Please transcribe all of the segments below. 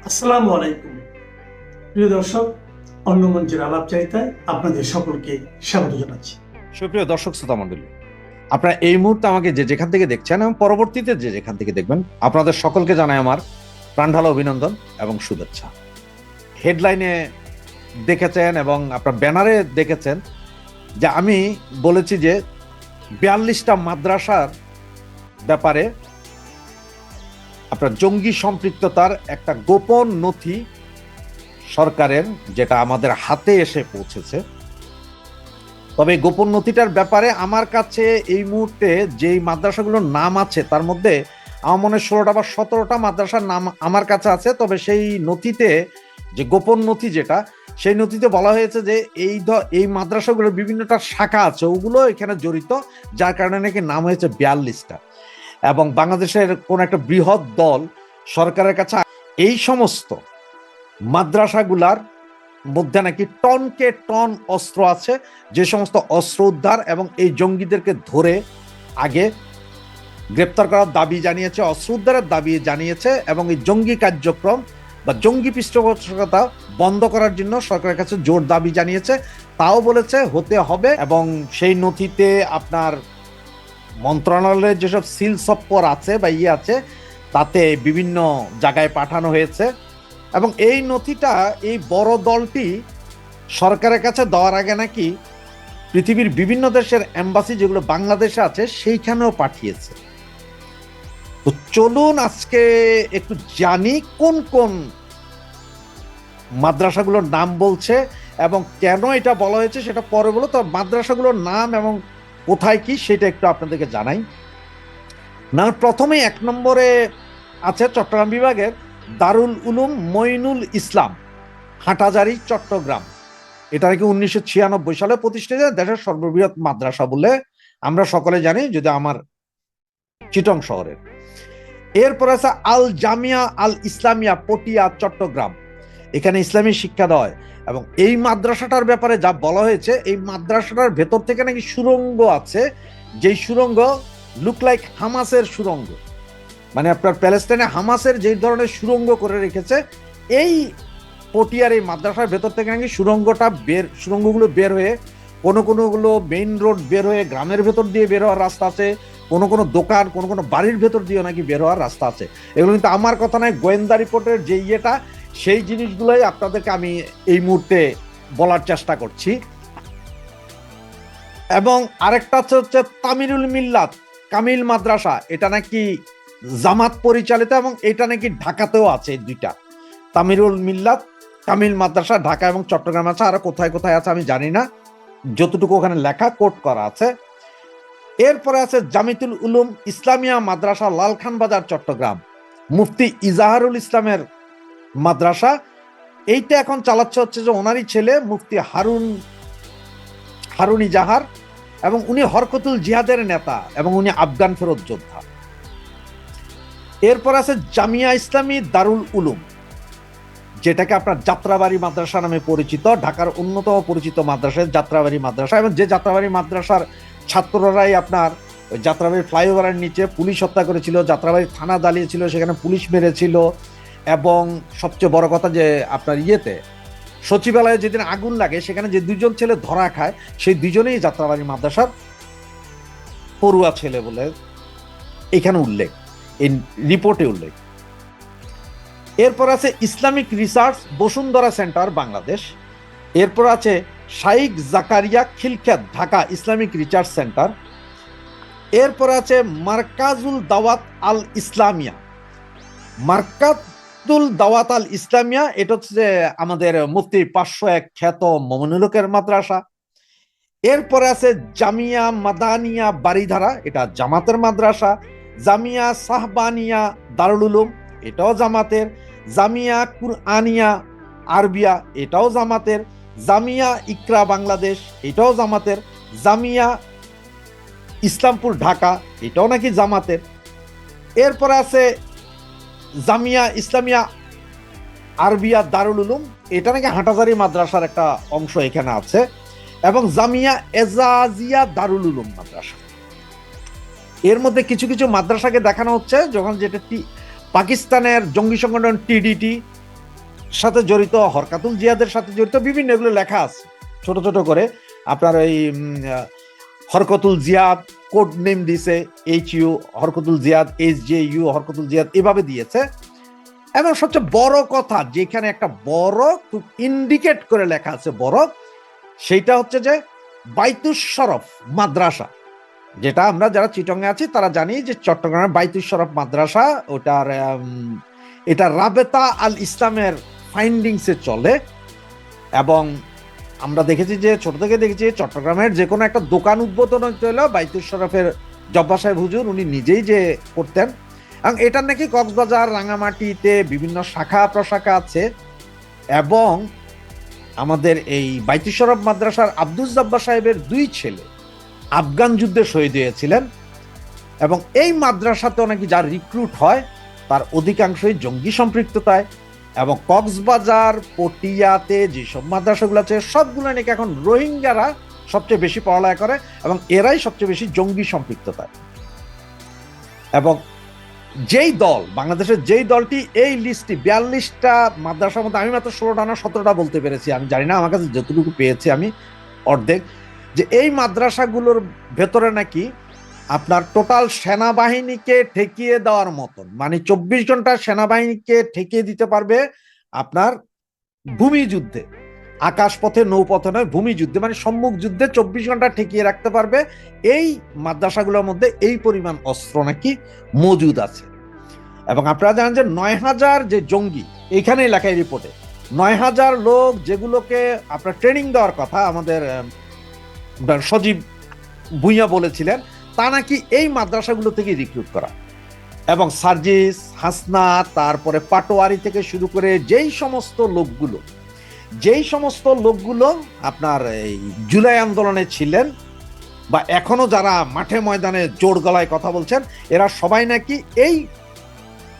আসসালামু আলাইকুম প্রিয় দর্শক, অন্য মঞ্চের আলাপচারিতায় আপনাদের সকলকে স্বাগত জানাচ্ছি। সুপ্রিয় দর্শক শ্রোতা মণ্ডলী, আপনারা এই মুহূর্তে আমাকে যে যেখান থেকে দেখছেন এবং পরবর্তীতে যে যেখান থেকে দেখবেন, আপনাদের সকলকে জানাই আমার প্রাণঢালা অভিনন্দন এবং শুভেচ্ছা। হেডলাইনে দেখেছেন এবং আপনার ব্যানারে দেখেছেন যে আমি বলেছি যে 42টা মাদ্রাসার ব্যাপারে আপনার জঙ্গি সম্পৃক্ততার একটা গোপন নথি সরকারের, যেটা আমাদের হাতে এসে পৌঁছেছে। তবে গোপন নথিটার ব্যাপারে আমার কাছে এই মুহূর্তে যেই মাদ্রাসাগুলোর নাম আছে তার মধ্যে আমার মনে হয় 16টা বা 17টা মাদ্রাসার নাম আমার কাছে আছে। তবে সেই নথিতে, যে গোপন নথি যেটা, সেই নথিতে বলা হয়েছে যে এই মাদ্রাসাগুলোর বিভিন্নটা শাখা আছে, ওগুলো এখানে জড়িত, যার কারণে নাকি নাম হয়েছে 42টা। এবং বাংলাদেশের কোন একটা বৃহৎ দল সরকারের কাছে এই সমস্ত মাদ্রাসাগুলার মধ্যে নাকি টনকে টন অস্ত্র আছে, যে সমস্ত অস্ত্র উদ্ধার এবং এই জঙ্গিদেরকে ধরে আগে গ্রেপ্তার করার দাবি জানিয়েছে, অস্ত্র উদ্ধারের দাবি জানিয়েছে এবং এই জঙ্গি কার্যক্রম বা জঙ্গি পৃষ্ঠপোষকতা বন্ধ করার জন্য সরকারের কাছে জোর দাবি জানিয়েছে। তাও বলেছে হতে হবে। এবং সেই নথিতে আপনার মন্ত্রণালয়ের যেসব সিল সপ্পর আছে বা আছে, তাতে বিভিন্ন জায়গায় পাঠানো হয়েছে। এবং এই নথিটা এই বড় দলটি সরকারের কাছে দেওয়ার আগে নাকি পৃথিবীর বিভিন্ন দেশের এম্বাসি যেগুলো বাংলাদেশে আছে সেইখানেও পাঠিয়েছে। তো চলুন আজকে একটু জানি কোন কোন মাদ্রাসাগুলোর নাম বলছে এবং কেন এটা বলা হয়েছে সেটা পরে বলো। তো মাদ্রাসাগুলোর নাম এবং কোথায় কি সেটা একটু আপনাদেরকে জানাই। না, প্রথমে 1 নম্বরে আছে চট্টগ্রাম বিভাগের দারুল উলুম মঈনুল ইসলাম, হাটহাজারী, চট্টগ্রাম। এটা নাকি 1996 সালে প্রতিষ্ঠিত দেশের সর্ববৃহৎ মাদ্রাসা বলে আমরা সকলে জানি, যদি আমার চিটং শহরের। এরপর আছে আল জামিয়া আল ইসলামিয়া, পটিয়া, চট্টগ্রাম। এখানে ইসলামী শিক্ষা দেওয়া হয়। এবং এই মাদ্রাসাটার ব্যাপারে যা বলা হয়েছে, এই মাদ্রাসাটার ভেতর থেকে নাকি সুড়ঙ্গ আছে, যেই সুড়ঙ্গ লুক লাইক হামাসের সুড়ঙ্গ, মানে আপনার প্যালেস্টাইনে হামাসের যে ধরনের সুড়ঙ্গ করে রেখেছে, এই পটিয়ার এই মাদ্রাসার ভেতর থেকে নাকি সুড়ঙ্গগুলো বের হয়ে কোনোগুলো মেইন রোড বের হয়ে গ্রামের ভেতর দিয়ে বের হওয়ার রাস্তা আছে, কোনো দোকান, কোনো বাড়ির ভেতর দিয়ে নাকি বের হওয়ার রাস্তা আছে। এগুলো কিন্তু আমার কথা নয়, গোয়েন্দা রিপোর্টের যে সেই জিনিসগুলোই আপনাদেরকে আমি এই মুহূর্তে বলার চেষ্টা করছি। এবং আরেকটা হচ্ছে তামিরুল মিল্লাত কামিল মাদ্রাসা, এটা নাকি জামাত পরিচালিত এবং এটা নাকি ঢাকাতেও আছে। এই দুইটা, তামিরুল মিল্লাত কামিল মাদ্রাসা ঢাকা এবং চট্টগ্রাম আছে, আর কোথায় কোথায় আছে আমি জানি না, যতটুকু ওখানে লেখা কোট করা আছে। এরপরে আছে জামিতুল উলুম ইসলামিয়া মাদ্রাসা, লালখান বাজার, চট্টগ্রাম, মুফতি ইজাহারুল ইসলামের মাদ্রাসা। এইটা এখন চালাচ্ছে হচ্ছে যে ওনারই ছেলে মুফতি হারুন ইজাহার, এবং উনি হরকতুল জিহাদের নেতা এবং উনি আফগান ফেরত যোদ্ধা। এরপর আছে জামিয়া ইসলামী দারুল উলুম, যেটাকে আপনার যাত্রাবাড়ি মাদ্রাসা নামে পরিচিত, ঢাকার অন্যতম পরিচিত মাদ্রাসা যাত্রাবাড়ি মাদ্রাসা। এবং যে যাত্রাবাড়ি মাদ্রাসার ছাত্ররাই আপনার ওই যাত্রাবাড়ি ফ্লাইওভারের নিচে পুলিশ হত্যা করেছিল, যাত্রাবাড়ি থানা জ্বালিয়েছিল, সেখানে পুলিশ মেরেছিল। এবং সবচেয়ে বড় কথা যে আপনার সচিবালয়ে যেদিন আগুন লাগে, সেখানে যে 2জন ছেলে ধরা খায়, সেই 2জনেই যাত্রাবাড়ি মাদ্রাসার পড়ুয়া ছেলে বলে এখানে উল্লেখ, এই রিপোর্টে উল্লেখ। এরপর আছে Islamic research Bashundhara centre, Bangladesh. এরপর আছে শাইখ Zakaria খিলখ্যাত, Dhaka, Islamic research centre. এরপর আছে মার্কাজুল দাওয়াত আল ইসলামিয়া, মার্কাজুল দাওয়াত আল ইসলামিয়া, এটা হচ্ছে আমাদের মুফতি 501 খ্যাত মমিনুল হকের মাদ্রাসা। এরপরে আছে জামিয়া মাদানিয়া বাড়িধারা, এটা জামাতের মাদ্রাসা। জামিয়া সাহবানিয়া দারুল উলুম, এটাও জামাতের। জামিয়া কুরআনিয়া আরবিয়া, এটাও জামাতের। জামিয়া ইকরা বাংলাদেশ, এটাও জামাতের। জামিয়া ইসলামপুর ঢাকা, এটাও নাকি জামাতের। এরপর আছে জামিয়া ইসলামিয়া আরবিয়া দারুল উলুম, এটা নাকি হাটহাজারী মাদ্রাসার একটা অংশ এখানে আছে। এবং জামিয়া এজাজিয়া দারুল উলুম মাদ্রাসা। এর মধ্যে কিছু কিছু মাদ্রাসাকে দেখানো হচ্ছে যখন, যেটা পাকিস্তানের জঙ্গি সংগঠন টিডিটি সাথে জড়িত, হরকাতুল জিহাদের সাথে জড়িত বিভিন্ন এগুলো লেখা আছে ছোট ছোট করে। আপনার এই হরকতুল জিহাদ কোড নেম দিয়েছে HU, হরকতুল জিহাদ SJU, হরকতুল জিহাদ এভাবে দিয়েছে। এবং সবচেয়ে বড় কথা, যেখানে একটা বড় খুব ইন্ডিকেট করে লেখা আছে বড়, সেইটা হচ্ছে যে বাইতুস শরফ মাদ্রাসা, যেটা আমরা যারা চিটংয়ে আছি তারা জানি যে চট্টগ্রামের বাইতুস শরফ মাদ্রাসা, ওটার এটা রাবেতা আল ইসলামের ফাইন্ডিংসে চলে। এবং আমরা দেখেছি যে ছোট থেকে দেখেছি চট্টগ্রামের যে কোনো একটা দোকান উদ্বোধন হইলো বাইতুস শরফের জব্বার সাহেব হুজুর উনি নিজেই যে করতেন। এবং এটার নাকি কক্সবাজার, রাঙামাটিতে বিভিন্ন শাখা প্রশাখা আছে। এবং আমাদের এই বাইতুস শরফ মাদ্রাসার আব্দুল জব্বার সাহেবের 2 ছেলে আফগান যুদ্ধে শহীদ হয়েছিলেন। এবং এই মাদ্রাসাতেও নাকি যার রিক্রুট হয় তার অধিকাংশই জঙ্গি সম্পৃক্ততায়। এবং কক্সবাজার, পটিয়াতে যেসব মাদ্রাসাগুলো আছে সবগুলো নাকি এখন রোহিঙ্গারা সবচেয়ে বেশি পড়ালেখা করে এবং এরাই সবচেয়ে বেশি জঙ্গি সম্পৃক্ততায়। এবং যেই দল, বাংলাদেশের যেই দলটি এই লিস্টটি 42টা মাদ্রাসার মধ্যে, আমি মাত্র 16টা না 17টা বলতে পেরেছি, আমি জানি না, আমার কাছে যতটুকু পেয়েছি আমি অর্ধেক, যে এই মাদ্রাসাগুলোর ভেতরে নাকি আপনার টোটাল সেনাবাহিনীকে ঠেকিয়ে দেওয়ার মতন, মানে 24 ঘন্টা সেনাবাহিনীকে ঠেকিয়ে দিতে পারবে আপনার ভূমি যুদ্ধে, আকাশপথে নৌপথে নয়, ভূমি যুদ্ধে, মানে সম্মুখ যুদ্ধে 24 ঘন্টা ঠেকিয়ে রাখতে পারবে। এই মাদ্রাসাগুলোর মধ্যে এই পরিমাণ অস্ত্র নাকি মজুদ আছে। এবং আপনারা জানেন যে 9000 যে জঙ্গি, এখানে লেখায় রিপোর্টে 9000 লোক যেগুলোকে আপনার ট্রেনিং দেওয়ার কথা আমাদের সজীব ভুঁইয়া বলেছিলেন, তা নাকি এই মাদ্রাসাগুলো থেকে রিক্রুট করা। এবং সার্জিস, হাসনা, তারপরে পাটোয়ারি থেকে শুরু করে যেই সমস্ত লোকগুলো আপনার এই জুলাই আন্দোলনে ছিলেন বা এখনো যারা মাঠে ময়দানে জোর গলায় কথা বলছেন, এরা সবাই নাকি এই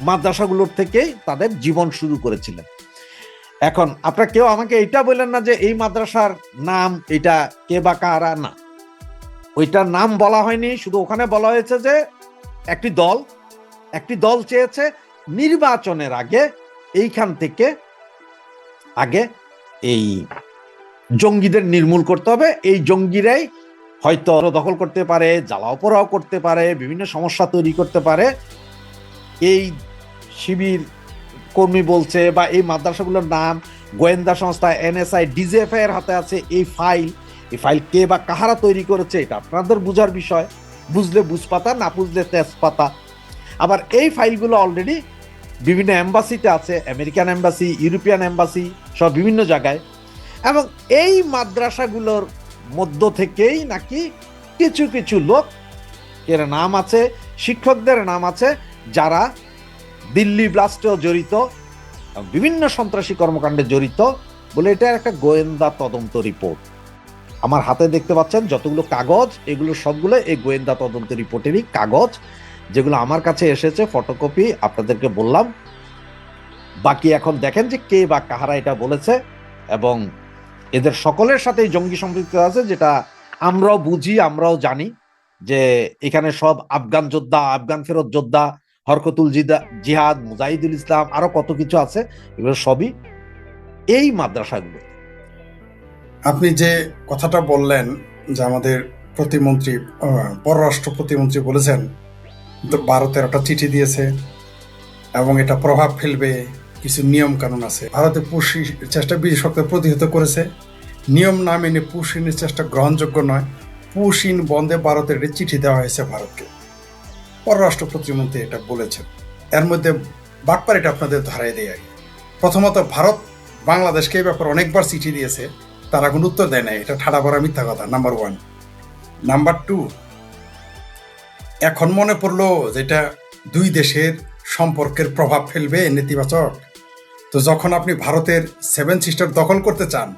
মাদ্রাসাগুলোর থেকেই তাদের জীবন শুরু করেছিলেন। এখন আপনারা কেউ আমাকে এটা বললেন না যে এই মাদ্রাসার নাম এটা কে বা কারা, না, ওইটার নাম বলা হয়নি। শুধু ওখানে বলা হয়েছে যে একটি দল চেয়েছে নির্বাচনের আগে এইখান থেকে আগে এই জঙ্গিদের নির্মূল করতে হবে। এই জঙ্গিরাই হয়তো দখল করতে পারে, জ্বালাও পোড়াও করতে পারে, বিভিন্ন সমস্যা তৈরি করতে পারে। এই শিবির কর্মী বলছে, বা এই মাদ্রাসাগুলোর নাম গোয়েন্দা সংস্থা NSI, DGFI এর হাতে আছে এই ফাইল কে বা কাহারা তৈরি করেছে এটা আপনাদের বুঝার বিষয়, বুঝলে বুঝপাতা, না বুঝলে তেজপাতা। আবার এই ফাইলগুলো অলরেডি বিভিন্ন এম্বাসিতে আছে, আমেরিকান এম্বাসি, ইউরোপিয়ান এম্বাসি সব বিভিন্ন জায়গায়। এবং এই মাদ্রাসাগুলোর মধ্য থেকেই নাকি কিছু কিছু লোক এর নাম আছে, শিক্ষকদের নাম আছে, যারা দিল্লি ব্লাস্টেও জড়িত, বিভিন্ন সন্ত্রাসী কর্মকাণ্ডে জড়িত বলে এটা একটা গোয়েন্দা তদন্ত রিপোর্ট আমার হাতে দেখতে পাচ্ছেন। যতগুলো কাগজ, এগুলো সবগুলো এই গোয়েন্দা তদন্ত রিপোর্টেরই কাগজ, যেগুলো আমার কাছে এসেছে ফটোকপি আপনাদেরকে বললাম। বাকি এখন দেখেন যে কে বা কাহারা এটা বলেছে। এবং এদের সকলের সাথে জঙ্গি সম্পৃক্ত আছে, যেটা আমরাও বুঝি, আমরাও জানি যে এখানে সব আফগান যোদ্ধা, আফগান ফেরত যোদ্ধা, হরকতুল জিহাদ, মুজাহিদুল ইসলাম, আরো কত কিছু আছে, এগুলো সবই এই মাদ্রাসাগুলো। আপনি যে কথাটা বললেন যে আমাদের প্রতিমন্ত্রী, পররাষ্ট্র প্রতিমন্ত্রী বলেছেন ভারতের একটা চিঠি দিয়েছে এবং এটা প্রভাব ফেলবে, কিছু নিয়ম কানুন আছে। ভারতে পুশির চেষ্টা বিশেষ শক্তি প্রতিহত করেছে, নিয়ম না মেনে পুশিনের চেষ্টা গ্রহণযোগ্য নয়, পুশিন বন্ধে ভারতের চিঠি দেওয়া হয়েছে ভারতকে। পররাষ্ট্র প্রতিমন্ত্রী এটা বলেছেন। এর মধ্যে বাটপাড়িটা আপনাদের ধরাই দেয়। প্রথমত, ভারত বাংলাদেশকে এই ব্যাপারে অনেকবার চিঠি দিয়েছে, তারা কোনো উত্তর দেয় নাই, এটা ঠাড়া ভরা মিথ্যা কথা, নাম্বার 1। নাম্বার 2, এখন মনে পড়লো যেটা 2 দেশের সম্পর্কের প্রভাব ফেলবে নেতিবাচক। তো যখন আপনি ভারতের 7 সিস্টার দখল করতে চান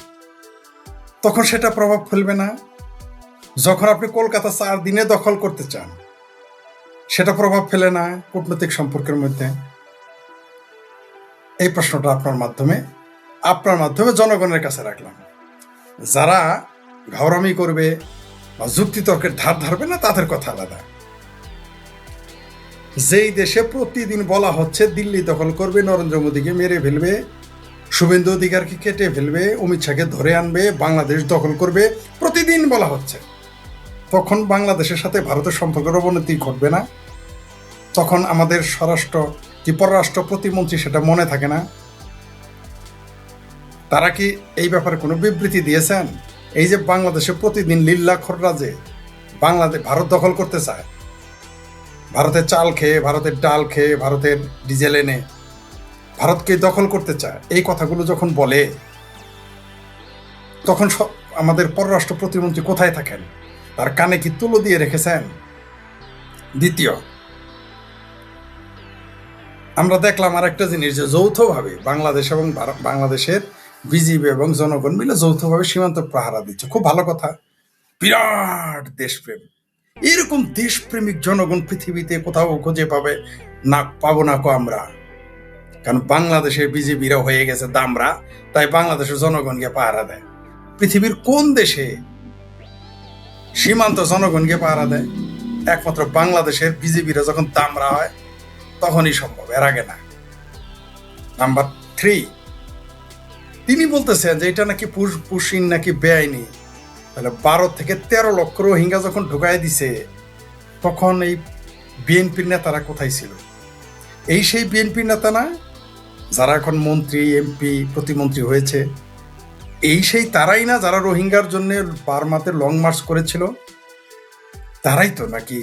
তখন সেটা প্রভাব ফেলবে না। যখন আপনি কলকাতা 4 দিনে দখল করতে চান সেটা প্রভাব ফেলে না কূটনৈতিক সম্পর্কের মধ্যে। এই প্রশ্নটা আপনার মাধ্যমে জনগণের কাছে রাখলাম। যারা ঘাওরামি করবে বা যুক্তিতর্কের ধার ধারবে না তাদের কথা আলাদা। যেই দেশে প্রতিদিন বলা হচ্ছে দিল্লি দখল করবে, নরেন্দ্র মোদীকে মেরে ফেলবে, শুভেন্দু অধিকারকে কেটে ফেলবে, অমিত শাহকে ধরে আনবে, বাংলাদেশ দখল করবে, প্রতিদিন বলা হচ্ছে। তখন বাংলাদেশের সাথে ভারতের সম্পর্কের অবনতি ঘটবে না? তখন আমাদের পররাষ্ট্র প্রতিমন্ত্রী সেটা মনে থাকে না? তারা কি এই ব্যাপারে কোনো বিবৃতি দিয়েছেন? এই যে বাংলাদেশে প্রতিদিন লিল্লাখররা যে ভারত দখল করতে চায়, ভারতের চাল খেয়ে, ভারতের ডাল খেয়ে, ভারতের ডিজেল এনে ভারতকে দখল করতে চায়, এই কথাগুলো যখন বলে, তখন আমাদের পররাষ্ট্র প্রতিমন্ত্রী কোথায় থাকেন? তার কানে কি তুলো দিয়ে রেখেছেন? দ্বিতীয়, আমরা দেখলাম আর একটা জিনিস, যে যৌথভাবে বাংলাদেশ এবং বাংলাদেশের বিজিবি এবং জনগণ মিলে যৌথভাবে সীমান্ত পাহারা দিচ্ছে। খুব ভালো কথা, বিরাট দেশপ্রেম। এরকম দেশপ্রেমিক জনগণ পৃথিবীতে কোথাও খুঁজে পাবো না আমরা। কারণ বাংলাদেশের বিজিবিরা হয়ে গেছে দামরা, তাই বাংলাদেশের জনগণকে পাহারা দেয়। পৃথিবীর কোন দেশে সীমান্ত জনগণকে পাহারা দেয়? একমাত্র বাংলাদেশের বিজিবিরা যখন দামরা হয় তখনই সম্ভব, এর আগে না। নাম্বার 3, তিনি বলতেছেন যে এটা নাকি পুশিন নাকি বেআইনি। তাহলে 12 থেকে 13 লক্ষ রোহিঙ্গা যখন ঢুকাই দিছে, তখন এই বিএনপির নেতারা কোথায় ছিল? এই সেই বিএনপির নেতা না যারা এখন মন্ত্রী, এমপি, প্রতিমন্ত্রী হয়েছে? এই সেই তারাই না যারা রোহিঙ্গার জন্য বার্মাতে লং মার্চ করেছিল? তারাই তো নাকি?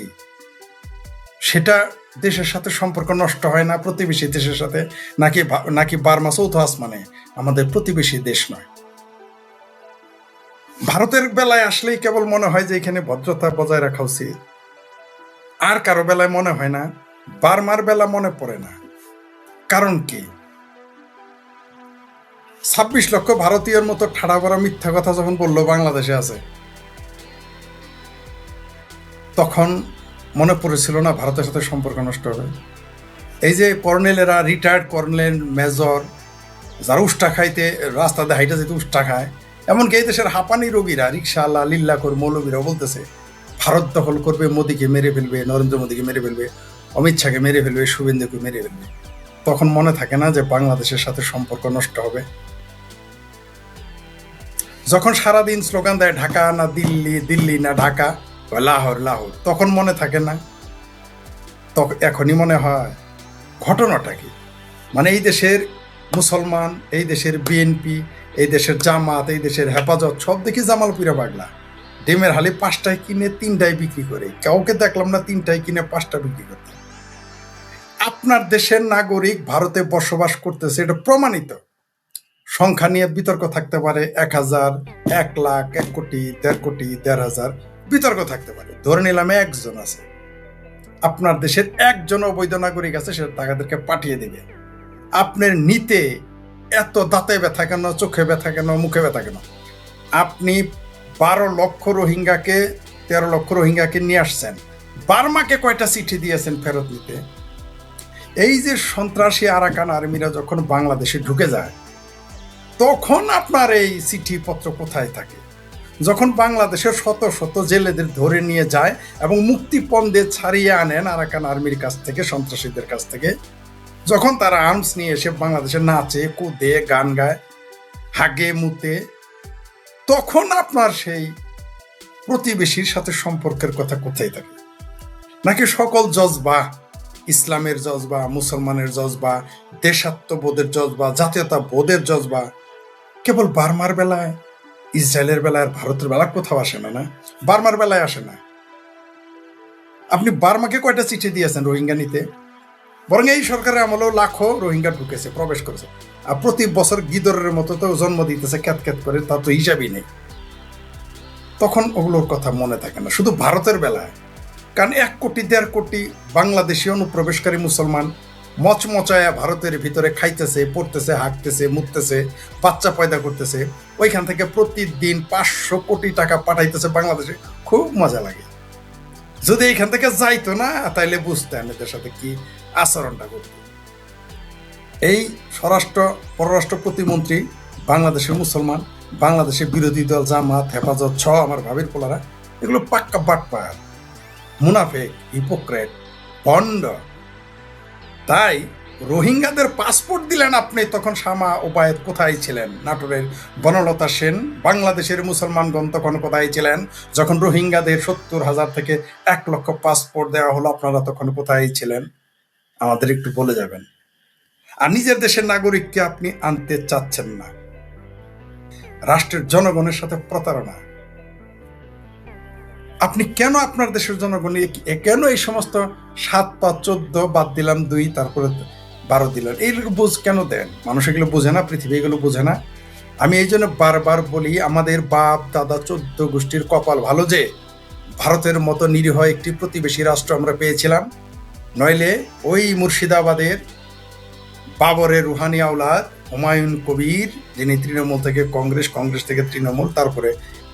সেটা দেশের সাথে সম্পর্ক নষ্ট হয় না প্রতিবেশী দেশের সাথে? নাকি বার্মা চৌথ আসমানে আমাদের প্রতিবেশী দেশ নয়? ভারতের বেলায় আসলেই কেবল মনে হয় যে এখানে ভদ্রতা বজায় রাখা উচিত, আর কারো বেলায় মনে হয় না। বার্মার বেলা মনে পড়ে না। কারণ কি? 26 লক্ষ ভারতীয়র মতো ঠাড়া পড়া মিথ্যা কথা যখন বললো বাংলাদেশে আছে, তখন মনে পড়েছিল না ভারতের সাথে সম্পর্ক নষ্ট হবে? এই যে কর্নেলেরা, রিটায়ার্ড কর্নেল, মেজর, যারা উষ্টা খাইতে রাস্তাতে হাইটা যেতে উষ্টা খায়, এমনকি এই দেশের হাঁপানি রোগীরা, রিক্সাওয়ালা, লিল্লাখোর, মৌলবীরা বলতেছে ভারত দখল করবে, মোদিকে মেরে ফেলবে, নরেন্দ্র মোদিকে মেরে ফেলবে, অমিত শাহকে মেরে ফেলবে, শুভেন্দুকে মেরে ফেলবে। তখন মনে থাকে না যে বাংলাদেশের সাথে সম্পর্ক নষ্ট হবে? যখন সারাদিন স্লোগান দেয় ঢাকা না দিল্লি, দিল্লি না ঢাকা, লাহোর লাহোর, তখন মনে থাকে না? তখন এখনই মনে হয়। ঘটনাটা কি? মানে এই দেশের মুসলমান, এই দেশের বিএনপি, এই দেশের জামাত, এই দেশের হেফাজত, সব দেখি জামালপুরা পাগলা। ডিমের হালি 5টায় কিনে 3টায় বিক্রি করে। কাউকে দেখলাম না 3টায় কিনে 5টা বিক্রি করতে। আপনার দেশের নাগরিক ভারতে বসবাস করতেছে, এটা প্রমাণিত। সংখ্যা নিয়ে বিতর্ক থাকতে পারে, 1000, 1 লাখ, 1 কোটি, 1.5 কোটি, 1.500 বিতর্ক থাকতে পারে। ধরে নিলাম একজন আছে, আপনার দেশের একজন অবৈধ নাগরিক আছে, সেটা তাদেরকে পাঠিয়ে দিবে। আপনার নিতে এত দাঁতে ব্যথা কেন, চোখে ব্যথা কেন, মুখে ব্যথা কেন? আপনি 12 লক্ষ রোহিঙ্গাকে, 13 লক্ষ রোহিঙ্গাকে নিয়ে আসছেন, বার্মাকে কয়টা চিঠি দিয়েছেন ফেরত নিতে? এই যে সন্ত্রাসী আরাকান আর্মিরা যখন বাংলাদেশে ঢুকে যায়, তখন আপনার এই চিঠিপত্র কোথায় থাকে? যখন বাংলাদেশের শত শত জেলেদের ধরে নিয়ে যায় এবং মুক্তিপণ দিয়ে ছাড়িয়ে আনেন আরাকান আর্মির কাছ থেকে, সন্ত্রাসীদের কাছ থেকে, যখন তারা আর্মস নিয়ে এসে বাংলাদেশে নাচে, কুদে, গান গায়, হাগে, মুতে, তখন আপনার সেই প্রতিবেশীর সাথে সম্পর্কের কথা কোথায় থাকে? নাকি সকল জজবা, ইসলামের জজবা, মুসলমানের জজবা, দেশাত্মবোধের জজবা, জাতীয়তাবোধের জজবা কেবল বার্মার বেলায়, ইসরায়েলের বেলায়, ভারতের বেলায় কোথাও আসে না? না, বার্মার বেলায় আসে না। আপনি বার্মাকে কয়টা চিঠি দিয়েছেন রোহিঙ্গা নিতে? বরং এই সরকারের আমলেও লাখো রোহিঙ্গা ঢুকেছে, প্রবেশ করেছে, আর প্রতি বছর গিদরের মতো তো জন্ম দিতেছে ক্যাত ক্যাত করে, তা তো হিসাবই নেই। তখন ওগুলোর কথা মনে থাকে না, শুধু ভারতের বেলায়। কারণ 1 কোটি 1.5 কোটি বাংলাদেশি অনুপ্রবেশকারী মুসলমান মচমচায়া ভারতের ভিতরে খাইতেছে, পড়তেছে, হাঁটতেছে, মুততেছে, বাচ্চা পয়দা করতেছে, ওইখান থেকে প্রতিদিন 500 কোটি টাকা পাঠাইতেছে বাংলাদেশে। খুব মজা লাগে। যদি এইখান থেকে যাইতো না, তাইলে বুঝতেন এদের সাথে কি আচরণটা করত। এই পররাষ্ট্র প্রতিমন্ত্রী বাংলাদেশের মুসলমান, বাংলাদেশের বিরোধী দল জামাত, হেফাজত সহ আমার ভাবির পোলারা, এগুলো পাক্কা বাটপার, মুনাফেক, হিপোক্রেট, ভণ্ড। তাই রোহিঙ্গাদের পাসপোর্ট দিলেন আপনি, তখন শামা ওবায়েদ কোথায় ছিলেন? নাটোরের বনলতা সেন, বাংলাদেশের মুসলমানগণ তখন কোথায় ছিলেন? যখন রোহিঙ্গাদের 70,000 থেকে 1,00,000 পাসপোর্ট দেওয়া হলো, আপনারা তখন কোথায় ছিলেন? আমাদের একটু বলে যাবেন। আর নিজের দেশের নাগরিককে আপনি আনতে চাচ্ছেন না। রাষ্ট্রের জনগণের সাথে প্রতারণা। আপনি কেন আপনার দেশের জনগণ কেন এই সমস্ত 7, 5, 14 বাদ দিলাম 2, তারপরে 12 দিলেন, এইগুলো বুঝ কেন দেন? মানুষ এগুলো বোঝে না, পৃথিবী এগুলো বোঝে না। আমি এই জন্য বারবার বলি, আমাদের বাপ দাদা 14 গোষ্ঠীর কপাল ভালো যে ভারতের মতো নিরীহ একটি প্রতিবেশী রাষ্ট্র আমরা পেয়েছিলাম। নইলে ওই মুর্শিদাবাদের বাবরের রুহানি আওলাদ হুমায়ুন কবির, যিনি তৃণমূল থেকে কংগ্রেস, কংগ্রেস থেকে তৃণমূল, তারপরে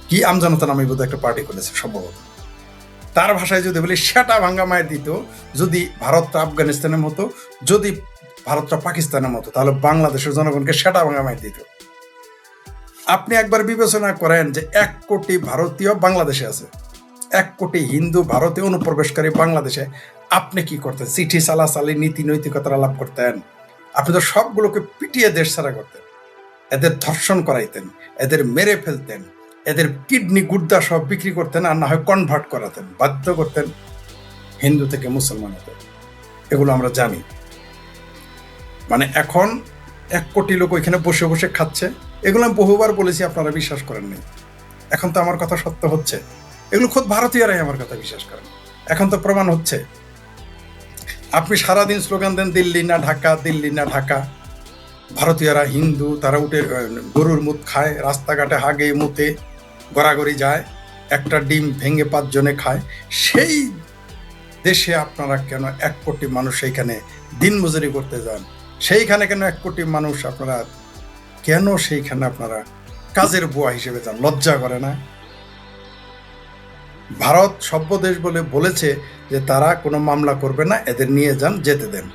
কি আমজনতা নামে বোধহয় একটা পার্টি করেছে সম্ভবত, তার ভাষায় যদি বলি সেটা ভাঙ্গা মায়ের দিত। যদি ভারতটা আফগানিস্তানের মতো, যদি ভারতটা পাকিস্তানের মতো, তাহলে বাংলাদেশের জনগণকে সেটা ভাঙ্গা মায়ের দিত। আপনি একবার বিবেচনা করেন যে 1 কোটি ভারতীয় বাংলাদেশে আছে, 1 কোটি হিন্দু ভারতে অনুপ্রবেশকারী বাংলাদেশে, আপনি কি করতেন? চিঠি চালাচালি, নীতি নৈতিকতার আলাপ করতেন? আপনি তো সবগুলোকে পিটিয়ে দেশ ছাড়া করতেন, এদের ধর্ষণ করাইতেন, এদের মেরে ফেলতেন, এদের কিডনি গুর্দা সব বিক্রি করতেন, আর না হয় কনভার্ট করাতেন, বাধ্য করতেন হিন্দু থেকে মুসলমান হতে। এগুলো আমরা জানি। মানে এখন 1 কোটি লোক ওইখানে বসে বসে খাচ্ছে। এগুলো আমি বহুবার বলেছি, আপনারা বিশ্বাস করেননি। এখন তো আমার কথা সত্য হচ্ছে। এগুলো খুব ভারতীয়রাই আমার কথা বিশ্বাস করেন। এখন তো প্রমাণ হচ্ছে। আপনি সারাদিন স্লোগান দেন দিল্লি না ঢাকা, দিল্লি না ঢাকা। ভারতীয়রা হিন্দু, তারা উঠে গরুর মুত খায়, রাস্তাঘাটে হাগে মুতে গড়াগড়ি যায়, একটা ডিম ভেঙে 5 জনে খায়। সেই দেশে আপনারা কেন 1 কোটি মানুষ সেইখানে দিনমজুরি করতে যান? সেইখানে কেন 1 কোটি মানুষ আপনারা কেন সেইখানে আপনারা কাজের বুয়া হিসেবে যান? লজ্জা করে না? ভারত সভ্য দেশ বলে বলেছে যে তারা কোনো মামলা করবে না, এদের নিয়ে যান, যেতে দেন।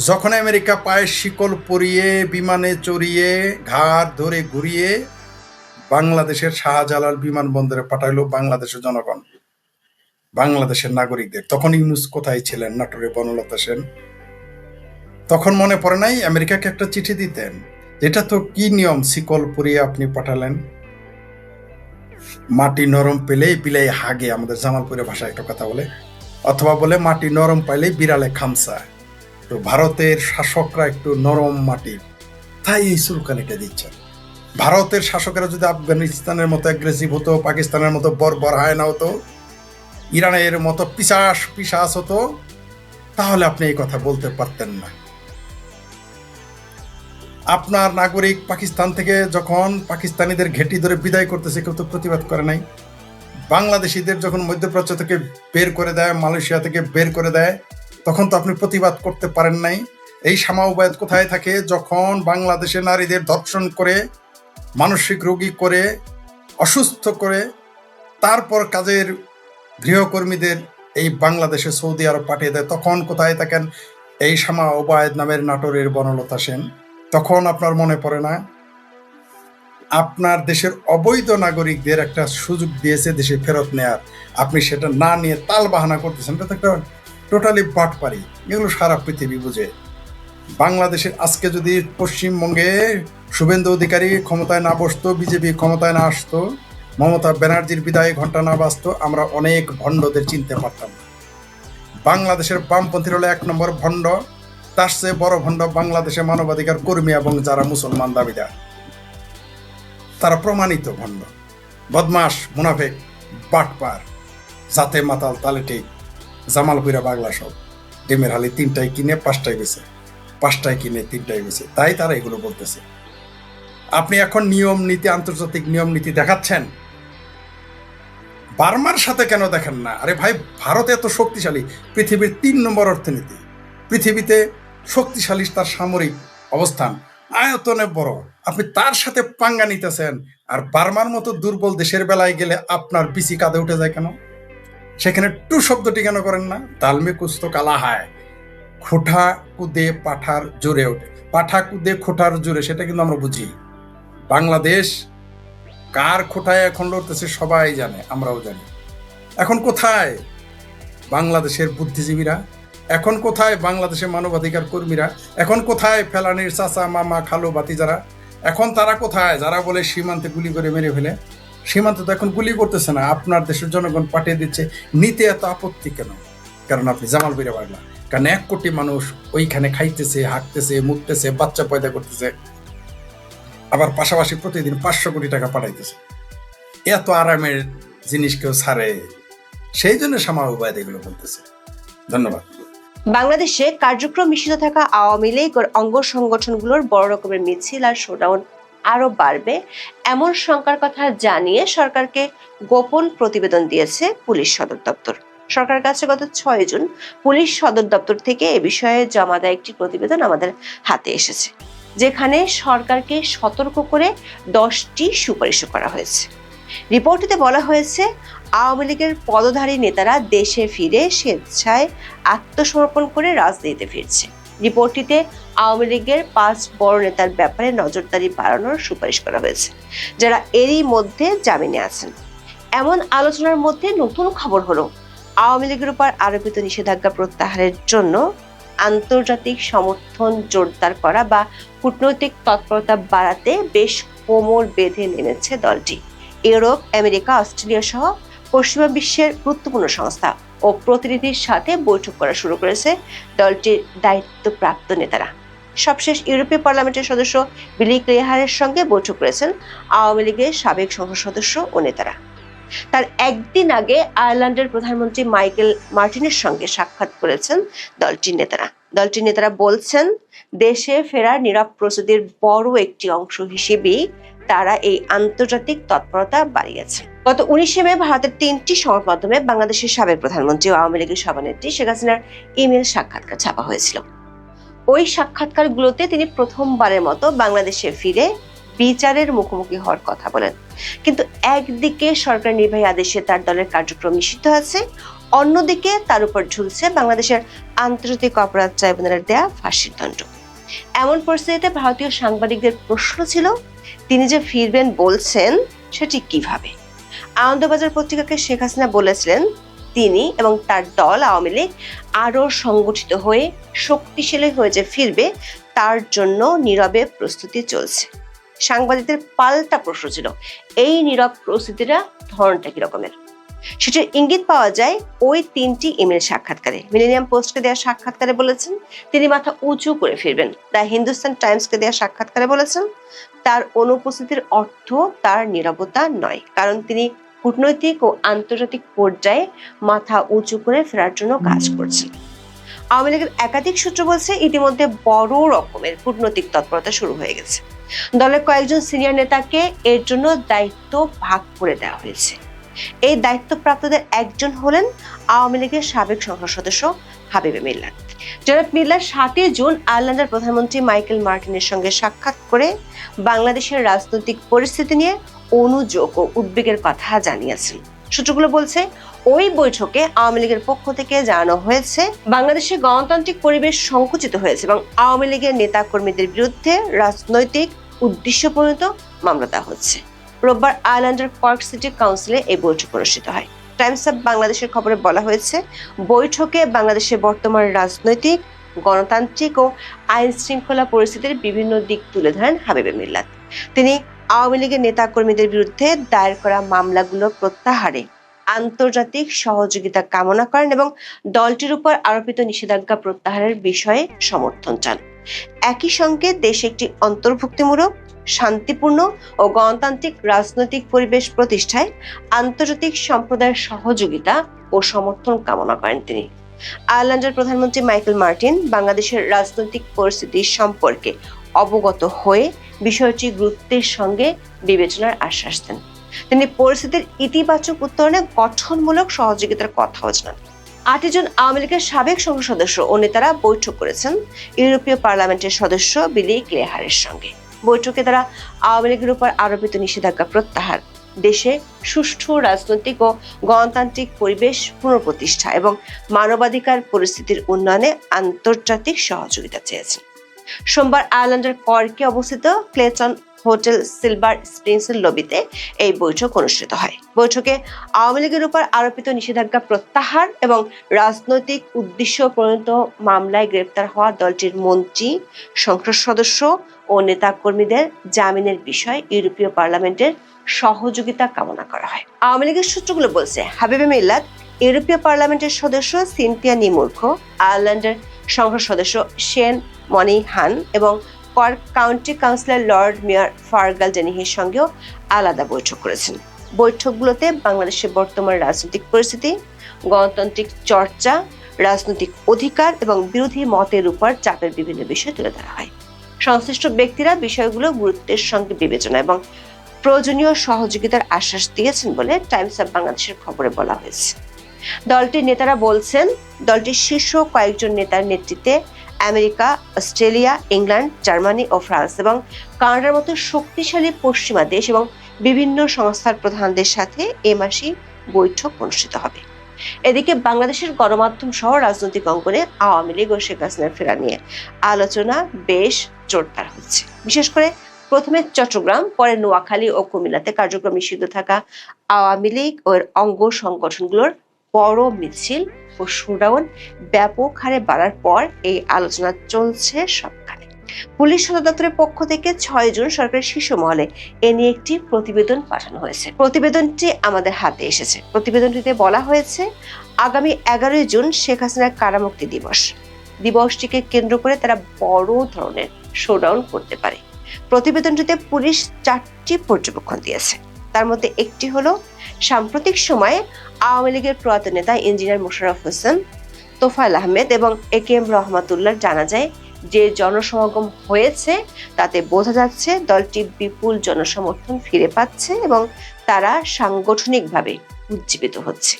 যখন আমেরিকা পায়ে শিকল পরিয়ে, বিমানে চড়িয়ে, ঘাড় ধরে ঘুরিয়ে বাংলাদেশের শাহজালাল বিমানবন্দরে পাঠাইলো বাংলাদেশের জনগণ, বাংলাদেশের নাগরিকদের, তখন ইউনূস কোথায় ছিলেন? নাটোরে বনলতা সেন। তখন মনে পড়ে নাই আমেরিকাকে একটা চিঠি দিতেন? এটা তো কি নিয়ম, শিকল পরিয়ে আপনি পাঠালেন? মাটি নরম পেলেই বিলাই হাগে, আমাদের জামালপুরের ভাষায় একটা কথা বলে, অথবা বলে মাটি নরম পাইলেই বিড়ালে খামসায়। তো ভারতের শাসকরা একটু নরম মাটির, তাই এই চুলকানিটা দিচ্ছেন। ভারতের শাসকেরা যদি আফগানিস্তানের মতো অ্যাগ্রেসিভ হতো, পাকিস্তানের মতো বর্বর হায়না হতো, ইরানের মতো পিশাচ হতো, তাহলে আপনি এই কথা বলতে পারতেন না। আপনার নাগরিক পাকিস্তান থেকে যখন পাকিস্তানিদের ঘেঁটি ধরে বিদায় করতেছে, কেউ তো প্রতিবাদ করে নাই। বাংলাদেশিদের যখন মধ্যপ্রাচ্য থেকে বের করে দেয়, মালয়েশিয়া থেকে বের করে দেয়, তখন তো আপনি প্রতিবাদ করতে পারেন নাই। এই শামা ওবায়েদ কোথায় থাকে যখন বাংলাদেশে নারীদের ধর্ষণ করে, মানসিক রোগী করে, অসুস্থ করে, তারপর কাজের গৃহকর্মীদের এই বাংলাদেশে সৌদি আরব পাঠিয়ে দেয়? তখন কোথায় থাকেন এই শামা ওবায়েদ নামের নাটোরের বনলতা সেন? তখন আপনার মনে পড়ে না? আপনার দেশের অবৈধ নাগরিকদের একটা সুযোগ দিয়েছে দেশে ফেরত নেয়ার, আপনি সেটা না নিয়ে তাল বাহানা করতেছেন। এটা তো একটা টোটালি বাটপারি। এগুলো সারা পৃথিবী বুঝে। বাংলাদেশের আজকে যদি পশ্চিমবঙ্গে শুভেন্দু অধিকারী ক্ষমতায় না বসতো, বিজেপি ক্ষমতায় না আসতো, মমতা ব্যানার্জির বিদায় ঘন্টা না বাজতো, আমরা অনেক ভণ্ডদের চিনতে পারতাম না। বাংলাদেশের বামপন্থীর হলো 1 নম্বর ভণ্ড। তার চেয়ে বড় ভণ্ড বাংলাদেশে মানবাধিকার কর্মী এবং যারা মুসলমান দাবিদার, তারা প্রমাণিত ভণ্ড, বদমাস, মুনাফেক, বাটপার, জাতে মাতাল, তালে ঠিক, জামালপুরা বাংলা সব। ডিমের হালি 3টায় কিনে 5টায় বেছে, 5টায় কিনে 3টায় বেছে, তাই তারা এগুলো বলতেছে। আপনি এখন নিয়ম নীতি, আন্তর্জাতিক নিয়ম নীতি দেখাচ্ছেন, বার্মার সাথে কেন দেখেন না? আরে ভাই, ভারত এত শক্তিশালী, পৃথিবীর 3 নম্বর অর্থনীতি, পৃথিবীতে শক্তিশালী তার সামরিক অবস্থান, আয়তনে বড়, আপনি তার সাথে পাঙ্গা নিতেছেন। আর বার্মার মতো দুর্বল দেশের বেলায় গেলে আপনার বিসি কাঁধে উঠে যায় কেন? সেখানে টু শব্দটি কেন করেন না? তালমে কুস্ত কালা হায়, খোঁঠা কুদে পাঠার জোরে ওঠে, পাঠা কুদে খোঁটার জোরে, সেটা কিন্তু আমরা বুঝি। বাংলাদেশ কার খোঁটায় এখন লড়তেছে সবাই জানে, আমরাও জানি। এখন কোথায় বাংলাদেশের বুদ্ধিজীবীরা? এখন কোথায় বাংলাদেশের মানবাধিকার কর্মীরা? এখন কোথায় ফেলানির চাচা মামা খালু ভাতিজারা? এখন তারা কোথায় যারা বলে সীমান্তে গুলি করে মেরে ফেলে? সীমান্তে তো এখন গুলি করতেছে না, আপনার দেশের জনগণ পাঠিয়ে দিচ্ছে। নিতে এত আপত্তি কেন? কারণ আপনি জামাল বীরে পারলা, কারণ 1 কোটি মানুষ ওইখানে খাইতেছে, হাঁকতেছে, মুততেছে, বাচ্চা পয়দা করতেছে, আবার পাশাপাশি প্রতিদিন 500 কোটি টাকা পাঠাইতেছে। এত আরামের জিনিস কেউ ছাড়ে? সেই জন্য শামা উবায়দ এগুলো বলতেছে। ধন্যবাদ। বাংলাদেশে কার্যক্রম নিষিদ্ধ থাকা আওয়ামী লীগ ও অঙ্গ সংগঠনগুলোর বড় রকমের মিছিল আর শোডাউন আরো বাড়বে এমন শঙ্কার কথা জানিয়ে সরকারকে গোপন প্রতিবেদন দিয়েছে পুলিশ সদর দপ্তর। সরকারের কাছে গত 6 জুন পুলিশ সদর দপ্তর থেকে এ বিষয়ে জমা দেওয়া একটি প্রতিবেদন আমাদের হাতে এসেছে, যেখানে সরকারকে সতর্ক করে 10টি সুপারিশ করা হয়েছে। রিপোর্টটিতে বলা হয়েছে, আওয়ামী লীগের পদধারী নেতারা দেশে ফিরে স্বেচ্ছায় আত্মসমর্পণ করে রাজনীতিতে ফিরছে। রিপোর্টটিতে আওয়ামী লীগের 5 বড় নেতার ব্যাপারে নজরদারি বাড়ানোর সুপারিশ করা হয়েছে, যারা এরই মধ্যে জামিনে আছেন। এমন আলোচনার মধ্যে নতুন খবর হলো, আওয়ামী লীগের উপর আরোপিত নিষেধাজ্ঞা প্রত্যাহারের জন্য আন্তর্জাতিক সমর্থন জোরদার করা বা কূটনৈতিক তৎপরতা বাড়াতে বেশ কোমর বেঁধে নেমেছে দলটি। ইউরোপ, আমেরিকা, অস্ট্রেলিয়া সহ পশ্চিমা বিশ্বের গুরুত্বপূর্ণ সংস্থা ও প্রতিনিধির সাথে বৈঠক করা শুরু করেছে দলটির দায়িত্বপ্রাপ্ত নেতারা। সবশেষ ইউরোপীয় পার্লামেন্টের সদস্য বিলি ক্লেহারের সঙ্গে বৈঠক করেছেন আওয়ামী লীগের সাবেক সংসদ সদস্য ও নেতারা। তার একদিন আগে আয়ারল্যান্ডের প্রধানমন্ত্রী মাইকেল মার্টিনের সঙ্গে সাক্ষাৎ করেছেন দলটির নেতারা। দলটির নেতারা বলছেন, দেশে ফেরার নীরব প্রস্তুতির বড় একটি অংশ হিসেবেই তারা এই আন্তর্জাতিক তৎপরতা বাড়িয়েছে। গত 19 মে ভারতের 3টি সংবাদ মাধ্যমে বাংলাদেশের সাবেক প্রধানমন্ত্রী ও আওয়ামী লীগের সভানেত্রী শেখ হাসিনার ইমেল সাক্ষাৎকার ছাপা হয়েছিল। ওই সাক্ষাৎকারগুলোতে তিনি প্রথমবারের মতো বাংলাদেশে ফিরে বিচারের মুখোমুখি হওয়ার কথা বলেন। কিন্তু একদিকে সরকার নির্বাহী আদেশে তার দলের কার্যক্রম নিষিদ্ধ আছে, অন্যদিকে তার উপর ঝুলছে বাংলাদেশের আন্তর্জাতিক অপরাধ ট্রাইব্যুনালের দেয়া ফাঁসির দণ্ড। এমন পরিস্থিতিতে ভারতীয় সাংবাদিকদের প্রশ্ন ছিল, তিনি যে ফিরবেন বলছেন সেটি কিভাবে? আনন্দবাজার পত্রিকাকে শেখ হাসিনা বলেছিলেন, তিনি এবং তার দল আওয়ামী লীগ আরো সংগঠিত হয়ে শক্তিশালী হয়ে যে ফিরবে তার জন্য নীরবে প্রস্তুতি চলছে। সাংবাদিকদের পাল্টা প্রশ্ন ছিল, এই নীরব প্রস্তুতিটা ধরনটা কি রকমের? সেটার ইঙ্গিত পাওয়া যায় ওই 3টি ইমেল সাক্ষাৎকারে। মিলেনিয়াম পোস্টকে দেওয়া সাক্ষাৎকারে বলেছেন তিনি মাথা উঁচু করে ফিরবেন। দ্য হিন্দুস্তান টাইমসকে দেওয়া সাক্ষাৎকারে বলেছেন তার অনুপস্থিতির অর্থ তার নীরবতা নয়, কারণ তিনি কূটনৈতিক ও আন্তর্জাতিক পর্যায়ে মাথা উঁচু করে ফেরার জন্য কাজ করছেন। আওয়ামী লীগের একাধিক সূত্র বলছে, ইতিমধ্যে বড় রকমের কূটনৈতিক তৎপরতা শুরু হয়ে গেছে। দলের কয়েকজন সিনিয়র নেতাকে এর জন্য দায়িত্ব ভাগ করে দেওয়া হয়েছে। এই দায়িত্বপ্রাপ্তদের একজন হলেন আওয়ামী লীগের সাবেক সংসদ সদস্য হাবিবে মিল্লাত। জনাব মিল্লাত 7 জুন আয়ারল্যান্ডের প্রধানমন্ত্রী মাইকেল মার্টিনের সঙ্গে সাক্ষাৎ করে বাংলাদেশের রাজনৈতিক পরিস্থিতি নিয়ে অনুযোগ ও উদ্বেগের কথা জানিয়েছেন। সূত্রগুলো বলছে, ওই বৈঠকে আওয়ামী লীগের পক্ষ থেকে জানানো হয়েছে বাংলাদেশের গণতান্ত্রিক পরিবেশ সংকুচিত হয়েছে এবং আওয়ামী লীগের নেতা কর্মীদের বিরুদ্ধে রাজনৈতিক উদ্দেশ্যপ্রণীত মামলা দেওয়া হচ্ছে। রোববার আয়ারল্যান্ডের পার্ক সিটি কাউন্সিলে এই বৈঠক অনুষ্ঠিত হয়। টাইমস অফ বাংলাদেশের খবরে বলা হয়েছে, বৈঠকে বাংলাদেশের বর্তমান রাজনৈতিক, গণতান্ত্রিক ও আইন শৃঙ্খলা পরিস্থিতির বিভিন্ন দিক তুলে ধরেন হাবিবে মিল্লাত। তিনি আওয়ামী লীগের নেতা কর্মীদের বিরুদ্ধে দায়ের করা মামলাগুলো প্রত্যাহারে আন্তর্জাতিক সহযোগিতা কামনা করেন এবং দলটির উপর আরোপিত নিষেধাজ্ঞা প্রত্যাহারের বিষয়ে সমর্থন চান। একই সঙ্গে দেশে একটি অন্তর্ভুক্তিমূলক, শান্তিপূর্ণ ও গণতান্ত্রিক রাজনৈতিক পরিবেশ প্রতিষ্ঠায় আন্তর্জাতিক সম্প্রদায়ের সহযোগিতা ও সমর্থন কামনা করেন তিনি। আয়ারল্যান্ডের প্রধানমন্ত্রী মাইকেল মার্টিন বাংলাদেশের রাজনৈতিক পরিস্থিতি সম্পর্কে অবগত হয়ে বিষয়টি গুরুত্বের সঙ্গে বিবেচনার আশ্বাস দেন। তিনি পরিস্থিতির ইতিবাচক উত্তরণে গঠনমূলক সহযোগিতার কথাও জানান। 8 জন আওয়ামী লীগের সাবেক সংসদ সদস্য ও নেতারা বৈঠক করেছেন ইউরোপীয় পার্লামেন্টের সদস্য বিলি ক্লেহারের সঙ্গে। বৈঠকে তারা আওয়ামী লীগের উপর আরোপিত নিষেধাজ্ঞা প্রত্যাহার, দেশে সুষ্ঠু রাজনৈতিক ও গণতান্ত্রিক পরিবেশ পুনঃপ্রতিষ্ঠা এবং মানবাধিকার পরিস্থিতির উন্নয়নে আন্তর্জাতিক সহযোগিতা চেয়েছেন। সোমবার আয়ারল্যান্ডের কর্কে অবস্থিত ক্লেটন হোটেল সিলভার স্প্রিংসের লবিতে এই বৈঠক অনুষ্ঠিত হয়। বৈঠকে আওয়ামী লীগের উপর আরোপিত নিষেধাজ্ঞা প্রত্যাহার এবং রাজনৈতিক উদ্দেশ্য প্রণীত মামলায় গ্রেপ্তার হওয়া দলটির মন্ত্রী, সংসদ সদস্য ও নেতাকর্মীদের জামিনের বিষয়ে ইউরোপীয় পার্লামেন্টের সহযোগিতা কামনা করা হয়। আওয়ামী লীগের সূত্রগুলো বলছে, হাবিবে মিল্লাত, ইউরোপীয় পার্লামেন্টের সদস্য সিনথিয়া নিমুর্খ, আয়ারল্যান্ডের সংসদ সদস্য শেন মনিহান এবং Cork County councillor Lord Mayor Fergal Dennehy সঙ্গেও আলাদা বৈঠক করেছেন। বৈঠকগুলোতে বাংলাদেশের বর্তমান রাজনৈতিক পরিস্থিতি, গণতান্ত্রিক চর্চা, রাজনৈতিক অধিকার এবং বিরোধী মতের উপর চাপের বিভিন্ন বিষয় তুলে ধরা হয়। সংশ্লিষ্ট ব্যক্তিরা বিষয়গুলো গুরুত্বের সঙ্গে বিবেচনা এবং প্রয়োজনীয় সহযোগিতার আশ্বাস দিয়েছেন বলে টাইমস অব বাংলাদেশের খবরে বলা হয়েছে। দলটির নেতারা বলছেন, দলটির শীর্ষ কয়েকজন নেতার নেতৃত্বে আমেরিকা, অস্ট্রেলিয়া, ইংল্যান্ড, জার্মানি ও ফ্রান্স এবং কানাডার মতো শক্তিশালী পশ্চিমা দেশ এবং বিভিন্ন সংস্থার প্রধানদের সাথে এ মাসে বৈঠক অনুষ্ঠিত হবে। এদিকে বাংলাদেশের গণমাধ্যম সহ রাজনৈতিক অঙ্গনে আওয়ামী লীগ ও শেখ হাসিনার ফেরা নিয়ে আলোচনা বেশ জোরদার হচ্ছে। বিশেষ করে প্রথমে চট্টগ্রাম, পরে নোয়াখালী ও কুমিল্লাতে কার্যক্রম নিষিদ্ধ থাকা আওয়ামী লীগ ও এর অঙ্গ সংগঠনগুলোর বড় মিছিল ও শোডাউন ব্যাপক হারে বাড়ার পর এই আলোচনা চলছে সবখানে। পুলিশ সদর দপ্তরের পক্ষ থেকে 6 জুন সরকারের শীর্ষ মহলে এ নিয়ে একটি প্রতিবেদন পাঠানো হয়েছে। প্রতিবেদনটি আমাদের হাতে এসেছে। প্রতিবেদনটিতে বলা হয়েছে, আগামী 11 জুন শেখ হাসিনার কারামুক্তি দিবস। দিবসটিকে কেন্দ্র করে তারা বড় ধরনের শোডাউন করতে পারে। প্রতিবেদনটিতে পুলিশ 4টি পর্যবেক্ষণ দিয়েছে। তার মধ্যে একটি হলো, সাম্প্রতিক সময়ে আওয়ামী লীগের প্রয়াত নেতা ইঞ্জিনিয়ার মোশাররফ হোসেন, তোফায়েল আহমেদ এবং একেএম রহমাতুল্লাহ জানাজায় যে জনসমাগম হয়েছে তাতে বোঝা যাচ্ছে দলটি বিপুল জনসমর্থন ফিরে পাচ্ছে এবং তারা সাংগঠনিকভাবে উজ্জীবিত হচ্ছে।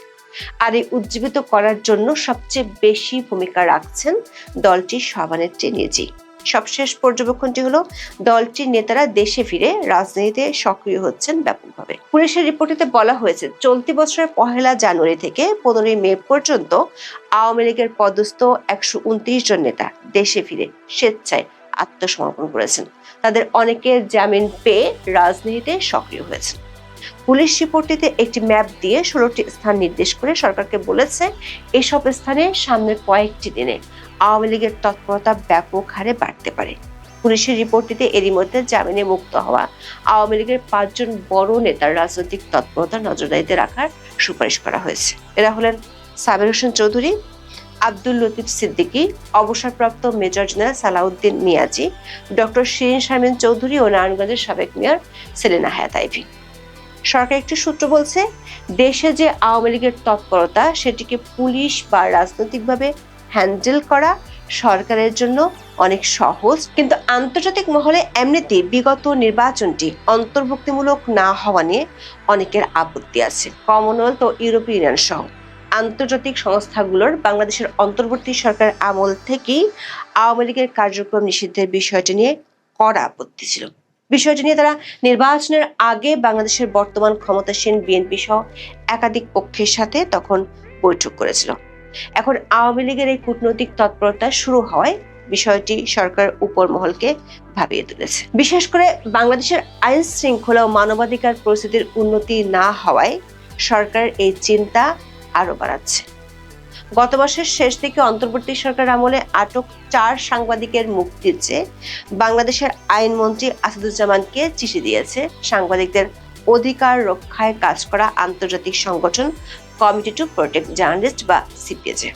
আর এই উজ্জীবিত করার জন্য সবচেয়ে বেশি ভূমিকা রাখছেন দলটির সভানেত্রী নিজেই। সবশেষ পর্যবেক্ষণটি হলো, দলটির নেতারা দেশে ফিরে রাজনীতিতে সক্রিয় হচ্ছেন ব্যাপকভাবে। পুলিশের রিপোর্টে বলা হয়েছে, চলতি বছরের 1 জানুয়ারি থেকে 15 মে পর্যন্ত আওয়ামী লীগের পদস্থ 129 জন নেতা দেশে ফিরে স্বেচ্ছায় আত্মসমর্পণ করেছেন। তাদের অনেকের জামিন পেয়ে রাজনীতিতে সক্রিয় হয়েছেন। পুলিশ রিপোর্টটিতে একটি ম্যাপ দিয়ে 16টি স্থান নির্দেশ করে সরকারকে বলেছে, এসব স্থানে সামনের কয়েকটি দিনে আওয়ামী লীগের তৎপরতা ব্যাপক হারে বাড়তে পারে। পুলিশের রিপোর্টটিতে এরই মধ্যে জামিনে মুক্ত হওয়া আওয়ামী লীগের 5 জন বড় নেতার রাজনৈতিক তৎপরতা নজরদারিতে রাখার সুপারিশ করা হয়েছে। এরা হলেন সাবের হোসেন চৌধুরী, আব্দুল লতিফ সিদ্দিকী, অবসরপ্রাপ্ত major general Salahuddin Miazi, doctor Shirin Sharmin Chowdhury ও নারায়ণগঞ্জের সাবেক মেয়র সেলিনা হায়াত আইভী। সরকার একটি সূত্র বলছে, দেশে যে আওয়ামী লীগের তৎপরতা সেটিকে পুলিশ বা রাজনৈতিকভাবে হ্যান্ডেল করা সরকারের জন্য অনেক সহজ, কিন্তু আন্তর্জাতিক মহলে এমনিতেই বিগত নির্বাচনটি অন্তর্ভুক্তিমূলক না হওয়া নিয়ে অনেকের আপত্তি আছে। কমনওয়েলথ ও ইউরোপীয় ইউনিয়ন সহ আন্তর্জাতিক সংস্থাগুলোর বাংলাদেশের অন্তর্বর্তী সরকার আমল থেকেই আওয়ামী লীগের কার্যক্রম নিষিদ্ধের বিষয়টি নিয়ে কড়া আপত্তি ছিল। বিষয়টি নিয়ে তারা নির্বাচনের আগে বাংলাদেশের বর্তমান ক্ষমতাসীন বিএনপি সহ একাধিক পক্ষের সাথে তখন বৈঠক করেছিল। এখন আওয়ামী লীগের এই কূটনৈতিক তৎপরতা শুরু হওয়ায় বিষয়টি সরকার উপর মহলকে ভাবিয়ে তুলেছে। বিশেষ করে বাংলাদেশের আইন শৃঙ্খলা ও মানবাধিকার পরিস্থিতির উন্নতি না হওয়ায় সরকার এই চিন্তা আরো বাড়াচ্ছে। গত মাসের শেষ দিকে অন্তর্বর্তী সরকার আমলে আটক 4 সাংবাদিকের মুক্তির চেয়ে বাংলাদেশের আইনমন্ত্রী আসাদুজ্জামানকে চিঠি দিয়েছে সাংবাদিকদের অধিকার রক্ষায় কাজ করা আন্তর্জাতিক সংগঠন কমিটি টু প্রোটেক্ট জার্নালিস্ট বা সিপিজে।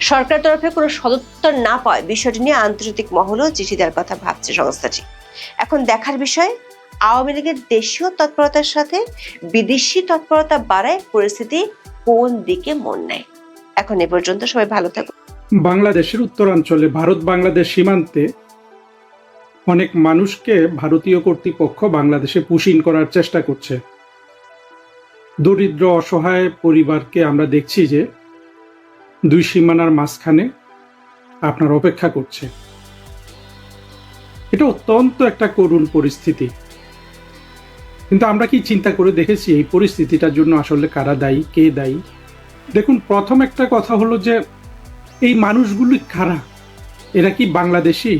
সরকার তরফে কোনো সদুত্তর না পাওয়ায় বিষয়টি নিয়ে আন্তর্জাতিক মহলেও চিঠি দেওয়ার কথা ভাবছে সংস্থাটি। এখন দেখার বিষয়, আওয়ামী লীগের দেশীয় তৎপরতার সাথে বিদেশি তৎপরতা বাড়ায় পরিস্থিতি কোন দিকে মন নেয়। এখন এ পর্যন্ত, সবাই ভালো থাকুন। বাংলাদেশের উত্তরাঞ্চলে ভারত বাংলাদেশ সীমান্তে অনেক মানুষকে ভারতীয় কর্তৃপক্ষ বাংলাদেশে পুশিন করার চেষ্টা করছে। দরিদ্র অসহায় পরিবারকে আমরা দেখছি যে 2 সীমানার মাঝখানে আপনার অপেক্ষা করছে। এটা অত্যন্ত একটা করুণ পরিস্থিতি। কিন্তু আমরা কি চিন্তা করে দেখেছি এই পরিস্থিতিটার জন্য আসলে কারা দায়ী, কে দায়ী? দেখুন, প্রথম একটা কথা হলো যে এই মানুষগুলি কারা? এরা কি বাংলাদেশি?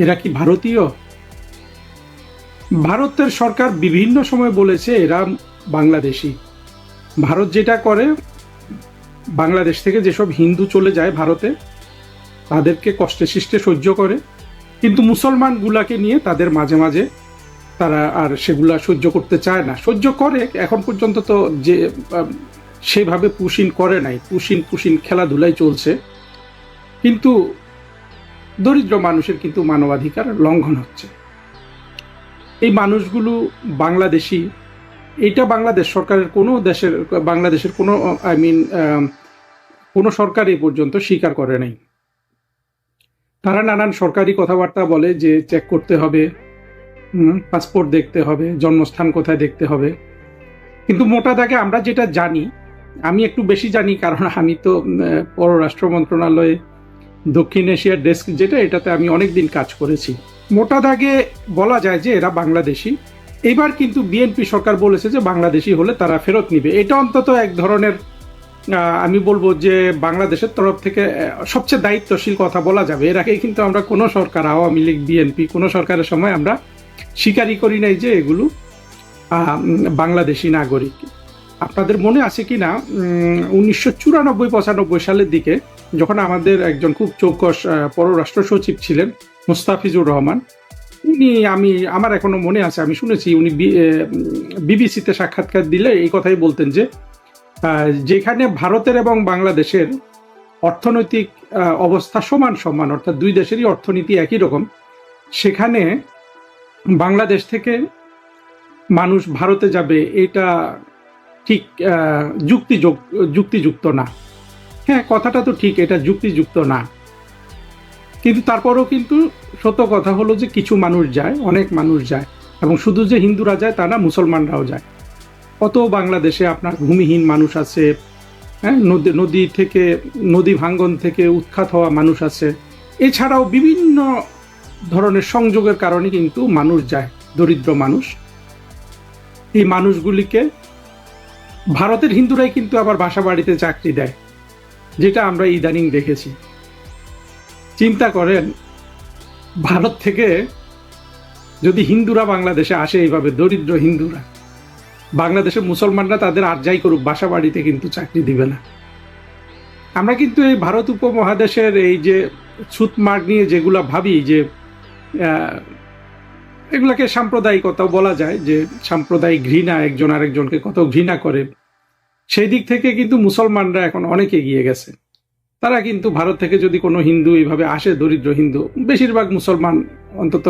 এরা কি ভারতীয়? ভারতের সরকার বিভিন্ন সময় বলেছে এরা বাংলাদেশি। ভারত যেটা করে, বাংলাদেশ থেকে যেসব হিন্দু চলে যায় ভারতে, তাদেরকে কষ্টে সৃষ্টে সহ্য করে, কিন্তু মুসলমান গুলাকে নিয়ে তাদের মাঝে মাঝে তারা আর সেগুলা সহ্য করতে চায় না। সহ্য করে এখন পর্যন্ত, তো যে সেভাবে পুশিন করে নাই, পুশিন খেলাধুলাই চলছে, কিন্তু দরিদ্র মানুষের কিন্তু মানবাধিকার লঙ্ঘন হচ্ছে। এই মানুষগুলো বাংলাদেশি, এটা বাংলাদেশ সরকারের কোনো দেশের, বাংলাদেশের কোনো কোনো সরকার এই পর্যন্ত স্বীকার করে নাই। তারা নানান সরকারি কথাবার্তা বলে যে চেক করতে হবে, পাসপোর্ট দেখতে হবে, জন্মস্থান কোথায় দেখতে হবে, কিন্তু মোটা দাগে আমরা যেটা জানি, আমি একটু বেশি জানি কারণ আমি তো পররাষ্ট্র মন্ত্রণালয়ে দক্ষিণ এশিয়ার ডেস্ক যেটা, এটাতে আমি অনেকদিন কাজ করেছি। মোটা দাগে বলা যায় যে এরা বাংলাদেশি। এবার কিন্তু বিএনপি সরকার বলেছে যে বাংলাদেশি হলে তারা ফেরত নিবে। এটা অন্তত এক ধরনের, আমি বলবো যে বাংলাদেশের তরফ থেকে সবচেয়ে দায়িত্বশীল কথা বলা যাবে। এর আগে কিন্তু আমরা কোনো সরকার, আওয়ামী লীগ, বিএনপি, কোনো সরকারের সময় আমরা স্বীকারই করি নাই যে এগুলো বাংলাদেশি নাগরিক। আপনাদের মনে আছে কি না 1994-95 সালের দিকে যখন আমাদের একজন খুব চৌকস পররাষ্ট্র সচিব ছিলেন মুস্তাফিজুর রহমান, উনি, আমার এখনো মনে আছে, আমি শুনেছি উনি বিবিসিতে সাক্ষাৎকার দিলে এই কথাই বলতেন যে যেখানে ভারতের এবং বাংলাদেশের অর্থনৈতিক অবস্থা সমান সমান, অর্থাৎ দুই দেশেরই অর্থনীতি একই রকম, সেখানে বাংলাদেশ থেকে মানুষ ভারতে যাবে এটা ঠিক যুক্তিযুক্ত না। হ্যাঁ, কথাটা তো ঠিক, এটা যুক্তিযুক্ত না, কিন্তু তারপরেও কিন্তু সত্য কথা হলো যে কিছু মানুষ যায়, অনেক মানুষ যায়, এবং শুধু যে হিন্দুরা যায় তা না, মুসলমানরাও যায়। কত বাংলাদেশে আপনার ভূমিহীন মানুষ আছে, হ্যাঁ, নদী ভাঙ্গন থেকে উৎখাত হওয়া মানুষ আছে, এছাড়াও বিভিন্ন ধরনের সংযোগের কারণে কিন্তু মানুষ যায়, দরিদ্র মানুষ। এই মানুষগুলিকে ভারতের হিন্দুরাই কিন্তু আবার বাসা বাড়িতে চাকরি দেয়, যেটা আমরা ইদানিং দেখেছি। চিন্তা করেন, ভারত থেকে যদি হিন্দুরা বাংলাদেশে আসে এইভাবে, দরিদ্র হিন্দুরা, বাংলাদেশের মুসলমানরা তাদের আর যাই করুক, বাসা বাড়িতে কিন্তু চাকরি দিবে না। আমরা কিন্তু এই ভারত উপমহাদেশের এই যে ছুতমার্গ নিয়ে যেগুলা ভাবি, যে এগুলাকে সাম্প্রদায়িকতাও বলা যায়, যে সাম্প্রদায়িক ঘৃণা, একজন আরেকজনকে কত ঘৃণা করে, সেই দিক থেকে কিন্তু মুসলমানরা এখন অনেক এগিয়ে গেছে। তারা কিন্তু ভারত থেকে যদি কোনো হিন্দু এইভাবে আসে, দরিদ্র হিন্দু, বেশিরভাগ মুসলমান, অন্তত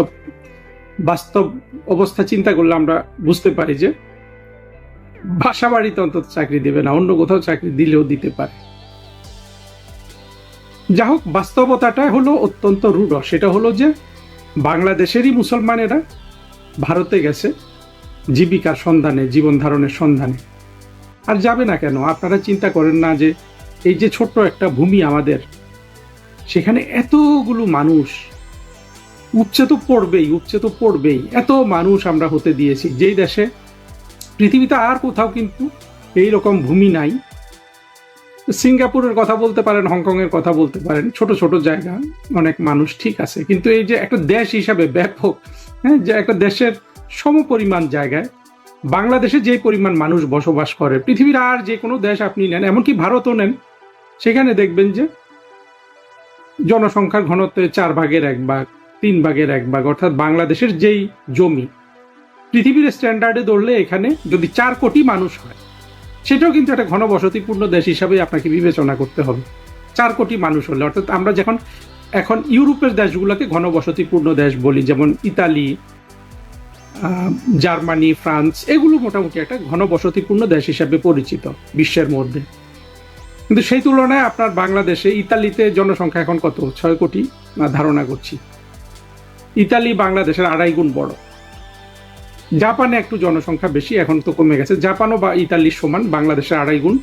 বাস্তব অবস্থা চিন্তা করলে আমরা বুঝতে পারি যে বাসা বাড়িতে অন্তত চাকরি দেবে না, অন্য কোথাও চাকরি দিলেও দিতে পারে। যা হোক, বাস্তবতাটা হলো অত্যন্ত রূঢ়। সেটা হলো যে বাংলাদেশেরই মুসলমানেরা ভারতে গেছে জীবিকার সন্ধানে, জীবন ধারণের সন্ধানে। আর যাবে না কেন? আপনারা চিন্তা করেন না যে এই যে ছোট্ট একটা ভূমি আমাদের, সেখানে এতগুলো মানুষ, উপচে তো পড়বেই, এত মানুষ আমরা হতে দিয়েছি, যেই দেশে পৃথিবীতে আর কোথাও কিন্তু এইরকম ভূমি নাই। সিঙ্গাপুরের কথা বলতে পারেন, হংকংয়ের কথা বলতে পারেন, ছোট ছোট জায়গা, অনেক মানুষ, ঠিক আছে, কিন্তু এই যে একটা দেশ হিসাবে ব্যাপক, হ্যাঁ, যে একটা দেশের সমপরিমাণ জায়গায় বাংলাদেশে যে পরিমাণ মানুষ বসবাস করে, পৃথিবীর আর যে কোনো দেশ আপনি নেন, এমনকি ভারতও নেন, সেখানে দেখবেন যে জনসংখ্যার ঘনত্বে 4/1 3/1, অর্থাৎ বাংলাদেশের যেই জমি পৃথিবীর স্ট্যান্ডার্ডে ধরলে এখানে যদি 4 কোটি মানুষ হয়, সেটাও কিন্তু একটা ঘনবসতিপূর্ণ দেশ হিসাবে আপনাকে বিবেচনা করতে হবে। 4 কোটি মানুষ হলে, অর্থাৎ আমরা এখন ইউরোপের দেশগুলোকে ঘনবসতিপূর্ণ দেশ বলি, যেমন ইতালি, জার্মানি, ফ্রান্স, এগুলো মোটামুটি একটা ঘনবসতিপূর্ণ দেশ হিসাবে পরিচিত বিশ্বের মধ্যে। কিন্তু সেই তুলনায় আপনার বাংলাদেশে, ইতালিতে জনসংখ্যা এখন কত? 6 কোটি ধারণা করছি। ইতালি বাংলাদেশের 2.5 গুণ বড়। জাপানে একটু জনসংখ্যা বেশি, এখন তো কমে গেছে। জাপানও বা ইতালির সমান, বাংলাদেশের 2.5 গুণ,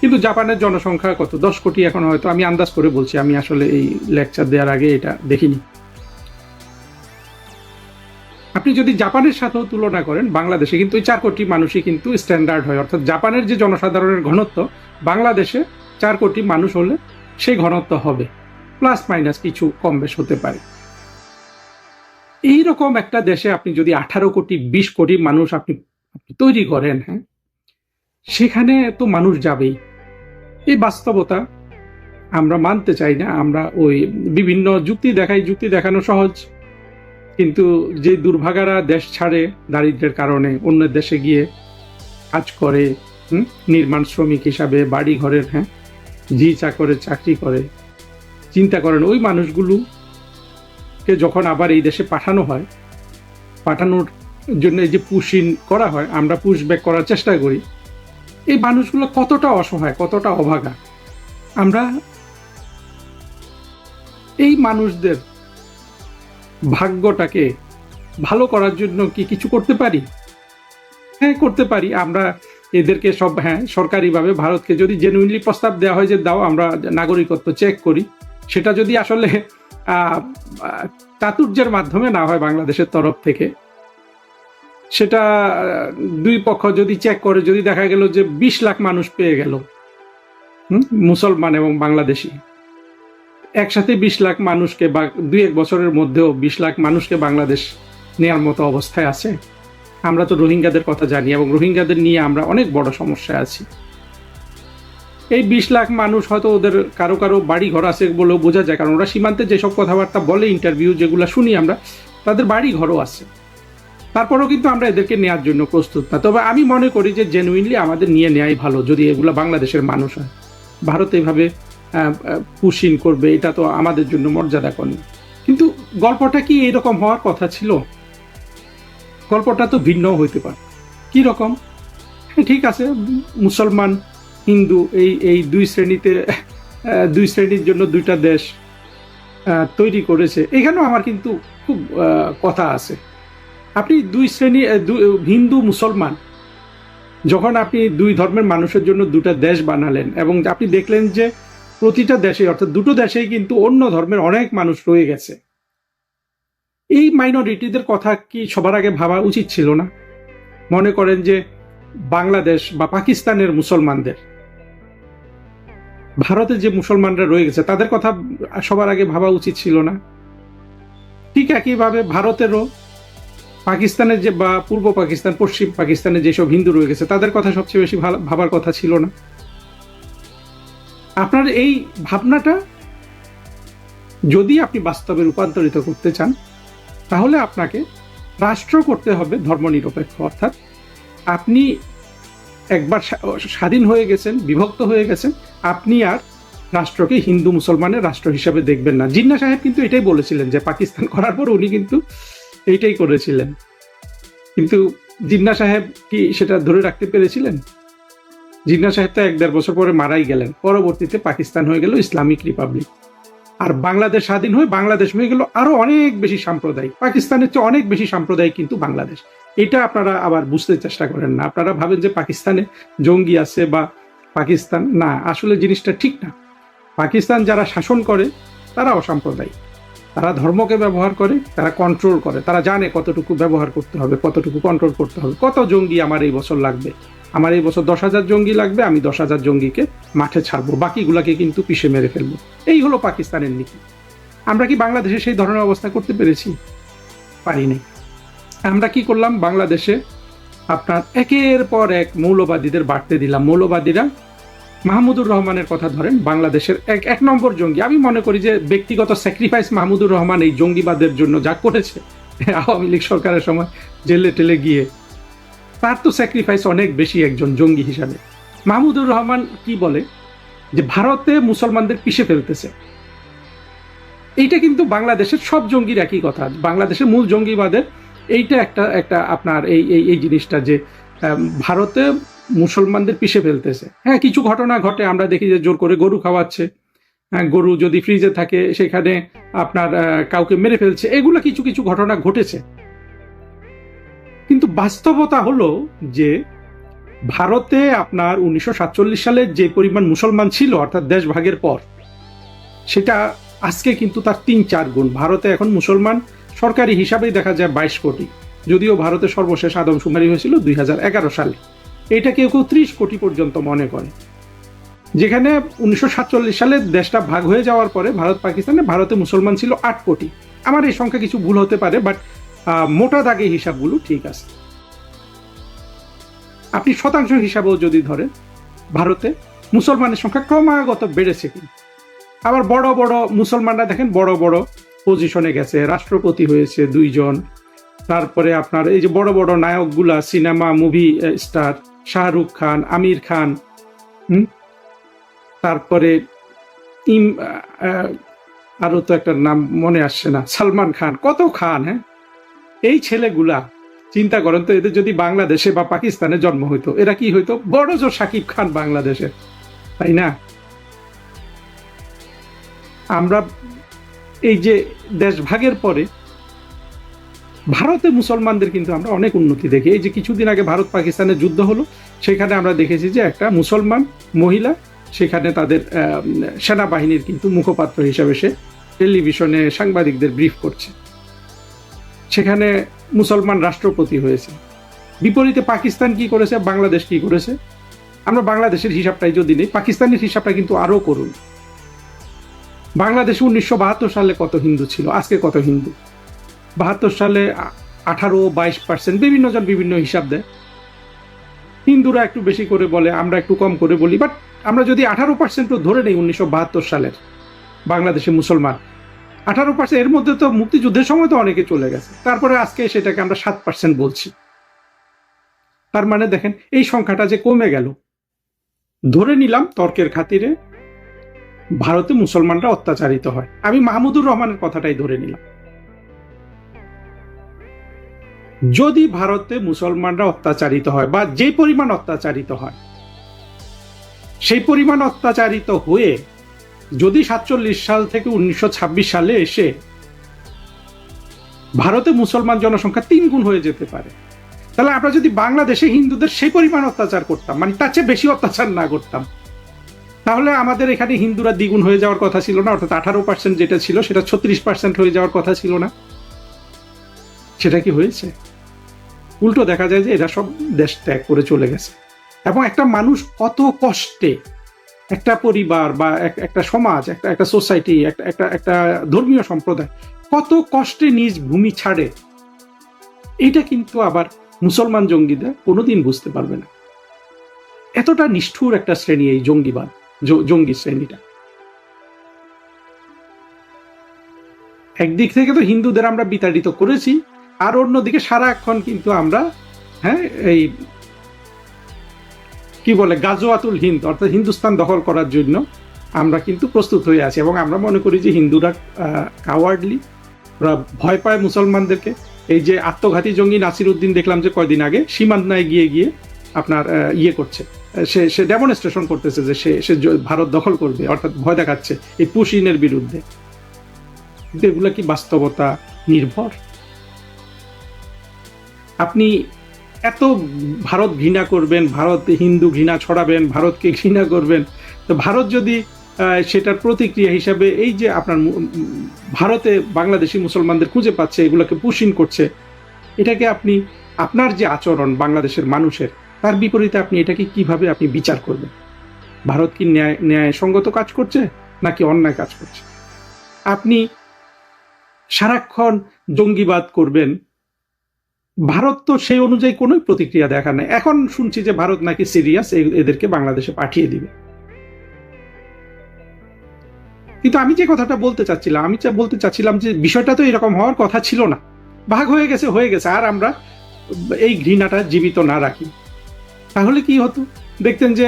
কিন্তু জাপানের জনসংখ্যা কত? 10 কোটি এখন, হয়তো আমি আন্দাজ করে বলছি, আমি আসলে এই লেকচার দেওয়ার আগে এটা দেখিনি। আপনি যদি জাপানের সাথেও তুলনা করেন, বাংলাদেশে কিন্তু 4 কোটি মানুষই কিন্তু স্ট্যান্ডার্ড হয়, অর্থাৎ জাপানের যে জনসাধারণের ঘনত্ব, বাংলাদেশে 4 কোটি মানুষ হলে সেই ঘনত্ব হবে, প্লাস মাইনাস কিছু কম বেশ হতে পারে। এইরকম একটা দেশে আপনি যদি 18 কোটি 20 কোটি মানুষ আপনি তৈরি করেন, হ্যাঁ, সেখানে তো মানুষ যাবেই। এই বাস্তবতা আমরা মানতে চাই না। আমরা ওই বিভিন্ন যুক্তি দেখাই, যুক্তি দেখানো সহজ, কিন্তু যে দুর্ভাগারা দেশ ছাড়ে দারিদ্র্যের কারণে, অন্যের দেশে গিয়ে কাজ করে, নির্মাণ শ্রমিক হিসাবে, বাড়ি ঘরের, হ্যাঁ, জি চাকরে চাকরি করে, চিন্তা করেন ওই মানুষগুলোকে যখন আবার এই দেশে পাঠানো হয়, পাঠানোর জন্য এই যে পুশিন করা হয়, আমরা পুশ ব্যাক করার চেষ্টা করি, এই মানুষগুলো কতটা অসহায়, কতটা অভাগা। আমরা এই মানুষদের ভাগ্যটাকে ভালো করার জন্য কি কিছু করতে পারি? হ্যাঁ, করতে পারি। আমরা এদেরকে সব, হ্যাঁ, সরকারিভাবে ভারতকে যদি জেনুইনলি প্রস্তাব দেওয়া হয় যে দাও, আমরা নাগরিকত্ব চেক করি, সেটা যদি আসলে চাতুর্যের মাধ্যমে না হয় বাংলাদেশের তরফ থেকে, সেটা দুই পক্ষ যদি চেক করে, যদি দেখা গেল যে 20 লাখ মানুষ পেয়ে গেল, মুসলমান এবং বাংলাদেশি একসাথে 20 লাখ মানুষকে, বা 2-1 বছরের মধ্যেও 20 লাখ মানুষকে বাংলাদেশ নেয়ার মতো অবস্থায় আছে। আমরা তো রোহিঙ্গাদের কথা জানি, এবং রোহিঙ্গাদের নিয়ে আমরা অনেক বড় সমস্যায় আছি। এই 20 লাখ মানুষ হয়তো ওদের কারো কারো বাড়ি ঘর আছে বলেও বোঝা যায়, কারণ ওরা সীমান্তে যেসব কথাবার্তা বলে, ইন্টারভিউ যেগুলো শুনি আমরা, তাদের বাড়ি ঘরও আছে। তারপরেও কিন্তু আমরা এদেরকে নেওয়ার জন্য প্রস্তুত না। তবে আমি মনে করি যে জেনুইনলি আমাদের নিয়ে নেওয়াই ভালো, যদি এগুলো বাংলাদেশের মানুষ হয়। ভারত এইভাবে পুশিন করবে, এটা তো আমাদের জন্য মর্যাদা করেন। কিন্তু গল্পটা কি এরকম হওয়ার কথা ছিল? গল্পটা তো ভিন্ন হইতে পারে। কি রকম? ঠিক আছে, মুসলমান হিন্দু এই দুই শ্রেণীর জন্য দুইটা দেশ তৈরি করেছে। এখানেও আমার কিন্তু খুব কথা আছে। আপনি দুই শ্রেণী, হিন্দু মুসলমান, যখন আপনি দুই ধর্মের মানুষের জন্য দুটা দেশ বানালেন, এবং আপনি দেখলেন যে প্রতিটা দেশে, অর্থাৎ দুটো দেশেই কিন্তু অন্য ধর্মের অনেক মানুষ রয়ে গেছে, এই মাইনরিটিদের কথা কি সবার আগে ভাবা উচিত ছিল না? মনে করেন যে বাংলাদেশ বা পাকিস্তানের মুসলমানদের, ভারতে যে মুসলমানরা রয়ে গেছে, তাদের কথা সবার আগে ভাবা উচিত ছিল না? ঠিক একইভাবে ভারতেরও পাকিস্তানের যে, বা পূর্ব পাকিস্তান, পশ্চিম পাকিস্তানে যেসব হিন্দু রয়ে গেছে, তাদের কথা সবচেয়ে বেশি ভাবার কথা ছিল না? আপনার এই ভাবনাটা যদি আপনি বাস্তবে রূপান্তরিত করতে চান, তাহলে আপনাকে রাষ্ট্র করতে হবে ধর্মনিরপেক্ষ। অর্থাৎ আপনি একবার স্বাধীন হয়ে গেছেন, বিভক্ত হয়ে গেছেন, আপনি আর রাষ্ট্রকে হিন্দু মুসলমানের রাষ্ট্র হিসাবে দেখবেন না। জিন্নাহ সাহেব কিন্তু এটাই বলেছিলেন, যে পাকিস্তান করার পর উনি কিন্তু এইটাই করেছিলেন। কিন্তু জিন্নাহ সাহেব কি সেটা ধরে রাখতে পেরেছিলেন? জিন্নাহ সাহেব তো 1-1.5 বছর পরে মারাই গেলেন। পরবর্তীতে পাকিস্তান হয়ে গেল ইসলামিক রিপাবলিক, আর বাংলাদেশ স্বাধীন হয়ে বাংলাদেশ হয়ে গেল আরো অনেক বেশি সাম্প্রদায়িক। পাকিস্তানের চেয়ে অনেক বেশি সাম্প্রদায়িক কিন্তু বাংলাদেশ। এটা আপনারা আবার বুঝতে চেষ্টা করেন না। আপনারা ভাবেন যে পাকিস্তানে জঙ্গি আছে বা পাকিস্তান, না, আসলে জিনিসটা ঠিক না। পাকিস্তান যারা শাসন করে তারা অসাম্প্রদায়িক, তারা ধর্মকে ব্যবহার করে, তারা কন্ট্রোল করে, তারা জানে কতটুকু ব্যবহার করতে হবে, কতটুকু কন্ট্রোল করতে হবে। কত জঙ্গি আমার এই বছর লাগবে, আমার এই বছর 10,000 জঙ্গি লাগবে, আমি 10,000 জঙ্গিকে মাঠে ছাড়বো, বাকিগুলাকে কিন্তু পিষে মেরে ফেলবো। এই হলো পাকিস্তানের নীতি। আমরা কি বাংলাদেশে সেই ধরনের অবস্থা করতে পেরেছি? পারি নাই। আমরা কি করলাম? বাংলাদেশে আপনার একের পর এক মৌলবাদীদের বাড়তে দিলাম। মৌলবাদীরা, মাহমুদুর রহমানের কথা ধরেন, বাংলাদেশের এক নম্বর জঙ্গি। আমি মনে করি যে ব্যক্তিগত স্যাক্রিফাইস মাহমুদুর রহমান এই জঙ্গিবাদের জন্য যা করেছে, আওয়ামী লীগ সরকারের সময় জেলে টেলে গিয়ে, তার তো স্যাক্রিফাইস অনেক বেশি একজন জঙ্গি হিসাবে। মাহমুদুর রহমান কি বলে যে ভারতে মুসলমানদের পিষে ফেলতেছে। এইটা কিন্তু বাংলাদেশের সব জঙ্গির একই কথা। বাংলাদেশের মূল জঙ্গিবাদের এইটা একটা আপনার এই জিনিসটা, যে ভারতে মুসলমানদের পিষে ফেলতেছে। হ্যাঁ, কিছু ঘটনা ঘটে, আমরা দেখি যে জোর করে গরু খাওয়াচ্ছে, গরু যদি ফ্রিজে থাকে সেখানে আপনার কাউকে মেরে ফেলছে, এগুলো কিছু কিছু ঘটনা ঘটেছে। কিন্তু বাস্তবতা হলো যে ভারতে আপনার 1947 সালে যে পরিমাণ মুসলমান ছিল, অর্থাৎ দেশ ভাগের পর, সেটা আজকে কিন্তু তার 3-4 গুণ। ভারতে এখন মুসলমান সরকারি হিসাবেই দেখা যায় 22 কোটি, যদিও ভারতে সর্বশেষ আদমশুমারি হয়েছিল 2011 সালে। এটা কেউ 30 কোটি পর্যন্ত মনে করে। যেখানে 1947 সালে দেশটা ভাগ হয়ে যাওয়ার পরে ভারত পাকিস্তানে, ভারতে মুসলমান ছিল 8 কোটি। আমার এই সংখ্যা কিছু ভুল হতে পারে, বাট মোটা দাগে হিসাবগুলো ঠিক আছে। আপনি শতাংশ হিসাবেও যদি ধরেন, ভারতে মুসলমানের সংখ্যা ক্রমাগত বেড়েছে, কিন্তু আবার বড় বড় মুসলমানরা দেখেন বড় বড় পজিশনে গেছে, রাষ্ট্রপতি হয়েছে 2 জন। তারপরে আপনার এই যে বড় বড় নায়কগুলা, cinema movie star, Shahrukh Khan, Aamir Khan, তারপরে আরো তো একটা নাম মনে আসছে না, সালমান খান, কত খান। হ্যাঁ, এই ছেলেগুলা চিন্তা করেন তো, এদের যদি বাংলাদেশে বা পাকিস্তানে জন্ম হইতো, এরা কি হইতো? বড় জোর সাকিব খান বাংলাদেশের, তাই না? আমরা এই যে দেশ ভাগের পরে ভারতে মুসলমানদের কিন্তু আমরা অনেক উন্নতি দেখি। এই যে কিছুদিন আগে ভারত পাকিস্তানের যুদ্ধ হলো, সেখানে আমরা দেখেছি যে একটা মুসলমান মহিলা সেখানে তাদের সেনাবাহিনীর কিন্তু মুখপাত্র হিসাবে সে টেলিভিশনে সাংবাদিকদের ব্রিফ করছে। সেখানে মুসলমান রাষ্ট্রপতি হয়েছে। বিপরীতে পাকিস্তান কি করেছে, বাংলাদেশ কি করেছে? আমরা বাংলাদেশের হিসাবটাই যদি নেই, পাকিস্তানের হিসাবটা কিন্তু আরো করুন। বাংলাদেশে 1972 সালে কত হিন্দু ছিল, আজকে কত হিন্দু? 72 সালে 18-22%, বিভিন্ন জন বিভিন্ন হিসাব দেয়। হিন্দুরা একটু বেশি করে বলে, আমরা একটু কম করে বলি। বাট আমরা যদি 18% ধরে নেই 1972 সালের বাংলাদেশে মুসলমান, 18%, এর মধ্যে তো মুক্তিযুদ্ধের সময় তো অনেকে চলে গেছে, তারপরে আজকে সেটাকে আমরা 7% বলছি। তার মানে দেখেন এই সংখ্যাটা যে কমে গেল। ধরে নিলাম তর্কের খাতিরে ভারতে মুসলমানরা অত্যাচারিত হয়, আমি মাহমুদুর রহমানের কথাটাই ধরে নিলাম। যদি ভারতে মুসলমানরা অত্যাচারিত হয় বা যে পরিমাণ অত্যাচারিত হয়, সেই পরিমাণ অত্যাচারিত হয়ে যদি 47 সাল থেকে 1926 সালে এসে ভারতে মুসলমান জনসংখ্যা 3 গুণ হয়ে যেতে পারে, তাহলে আমরা যদি বাংলাদেশে হিন্দুদের সেই পরিমাণ অত্যাচার করতাম, মানে তার চেয়ে বেশি অত্যাচার না করতাম, তাহলে আমাদের এখানে হিন্দুরা দ্বিগুণ হয়ে যাওয়ার কথা ছিল না? অর্থাৎ 18% যেটা ছিল সেটা 36% হয়ে যাওয়ার কথা ছিল না? সেটা কি হয়েছে? উল্টো দেখা যায় যে এরা সব দেশ ত্যাগ করে চলে গেছে। এবং একটা মানুষ কত কষ্টে, একটা পরিবার বা একটা সমাজ, একটা সোসাইটি, একটা ধর্মীয় সম্প্রদায় কত কষ্টে নিজ ভূমি ছাড়ে, এটা কিন্তু আবার মুসলমান জঙ্গিরা কোনোদিন বুঝতে পারবে না। এতটা নিষ্ঠুর একটা শ্রেণী এই জঙ্গিবাদ, জঙ্গি শ্রেণীটা। একদিক থেকে তো হিন্দুদের আমরা বিতাড়িত করেছি, আর অন্যদিকে সারাক্ষণ কিন্তু আমরা এই কি বলে গাজওয়াতুল হিন্দ, অর্থাৎ হিন্দুস্তান দখল করার জন্য আমরা কিন্তু প্রস্তুত হয়ে আছি। এবং আমরা মনে করি যে হিন্দুরা কাওয়ার্ডলি, ওরা ভয় পায় মুসলমানদেরকে। এই যে আত্মঘাতী জঙ্গি নাসির উদ্দিন দেখলাম যে কয়দিন আগে সীমান্তায় গিয়ে আপনার করছে, সে ডেমনস্ট্রেশন করতেছে যে সে ভারত দখল করবে, অর্থাৎ ভয় দেখাচ্ছে এই পুশিনের বিরুদ্ধে। কিন্তু এগুলা কি বাস্তবতা নির্ভর? আপনি এত ভারত ঘৃণা করবেন, ভারত হিন্দু ঘৃণা ছড়াবেন, ভারতকে ঘৃণা করবেন, তো ভারত যদি সেটার প্রতিক্রিয়া হিসাবে এই যে আপনার ভারতে বাংলাদেশি মুসলমানদের খুঁজে পাচ্ছে, এগুলোকে পুশিন করছে, এটাকে আপনি আপনার যে আচরণ বাংলাদেশের মানুষের, তার বিপরীতে আপনি এটাকে কিভাবে আপনি বিচার করবেন? ভারত কি ন্যায়সঙ্গত কাজ করছে নাকি অন্যায় কাজ করছে? আপনি সারাক্ষণ জঙ্গিবাদ করবেন, ভারত তো সেই অনুযায়ী কোনো প্রতিক্রিয়া দেখা নাই। এখন শুনছি যে ভারত নাকি সিরিয়াস, এদেরকে বাংলাদেশে পাঠিয়ে দিবে। কিন্তু আমি যে কথাটা বলতে চাচ্ছিলাম যে বিষয়টা তো এরকম হওয়ার কথা ছিল না। ভাগ হয়ে গেছে। আর আমরা এই ঘৃণাটা জীবিত না রাখি, তাহলে কি হতো? দেখতেন যে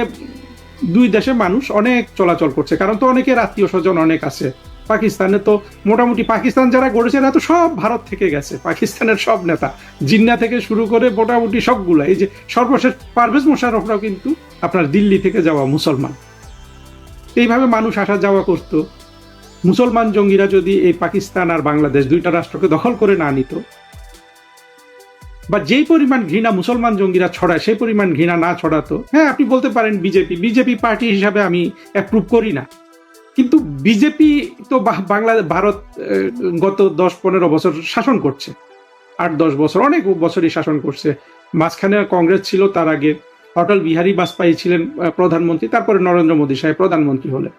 2 দেশে মানুষ অনেক চলাচল করছে, কারণ তো অনেকের আত্মীয় স্বজন অনেক আছে। পাকিস্তানে তো মোটামুটি পাকিস্তান যারা গড়েছে এরা তো সব ভারত থেকে গেছে, পাকিস্তানের সব নেতা, জিন্না থেকে শুরু করে মোটামুটি সবগুলা। এই যে সর্বশেষ পারভেজ মোশাররফরাও কিন্তু আপনার দিল্লি থেকে যাওয়া মুসলমান। এইভাবে মানুষ আসা যাওয়া করত। মুসলমান জঙ্গিরা যদি এই পাকিস্তান আর বাংলাদেশ 2টা রাষ্ট্রকে দখল করে না নিত, বা যেই পরিমাণ ঘৃণা মুসলমান জঙ্গিরা ছড়ায় সেই পরিমাণ ঘৃণা না ছড়াতো, হ্যাঁ আপনি বলতে পারেন বিজেপি পার্টি হিসাবে আমি অ্যাপ্রুভ করি না, কিন্তু বিজেপি তো ভারত গত 10-15 বছর শাসন করছে, 8-10 বছর, অনেক বছরই শাসন করছে। মাঝখানে কংগ্রেস ছিল, তার আগে অটল বিহারী বাজপেয়ী ছিলেন প্রধানমন্ত্রী, তারপরে নরেন্দ্র মোদী সাহেব প্রধানমন্ত্রী হলেন।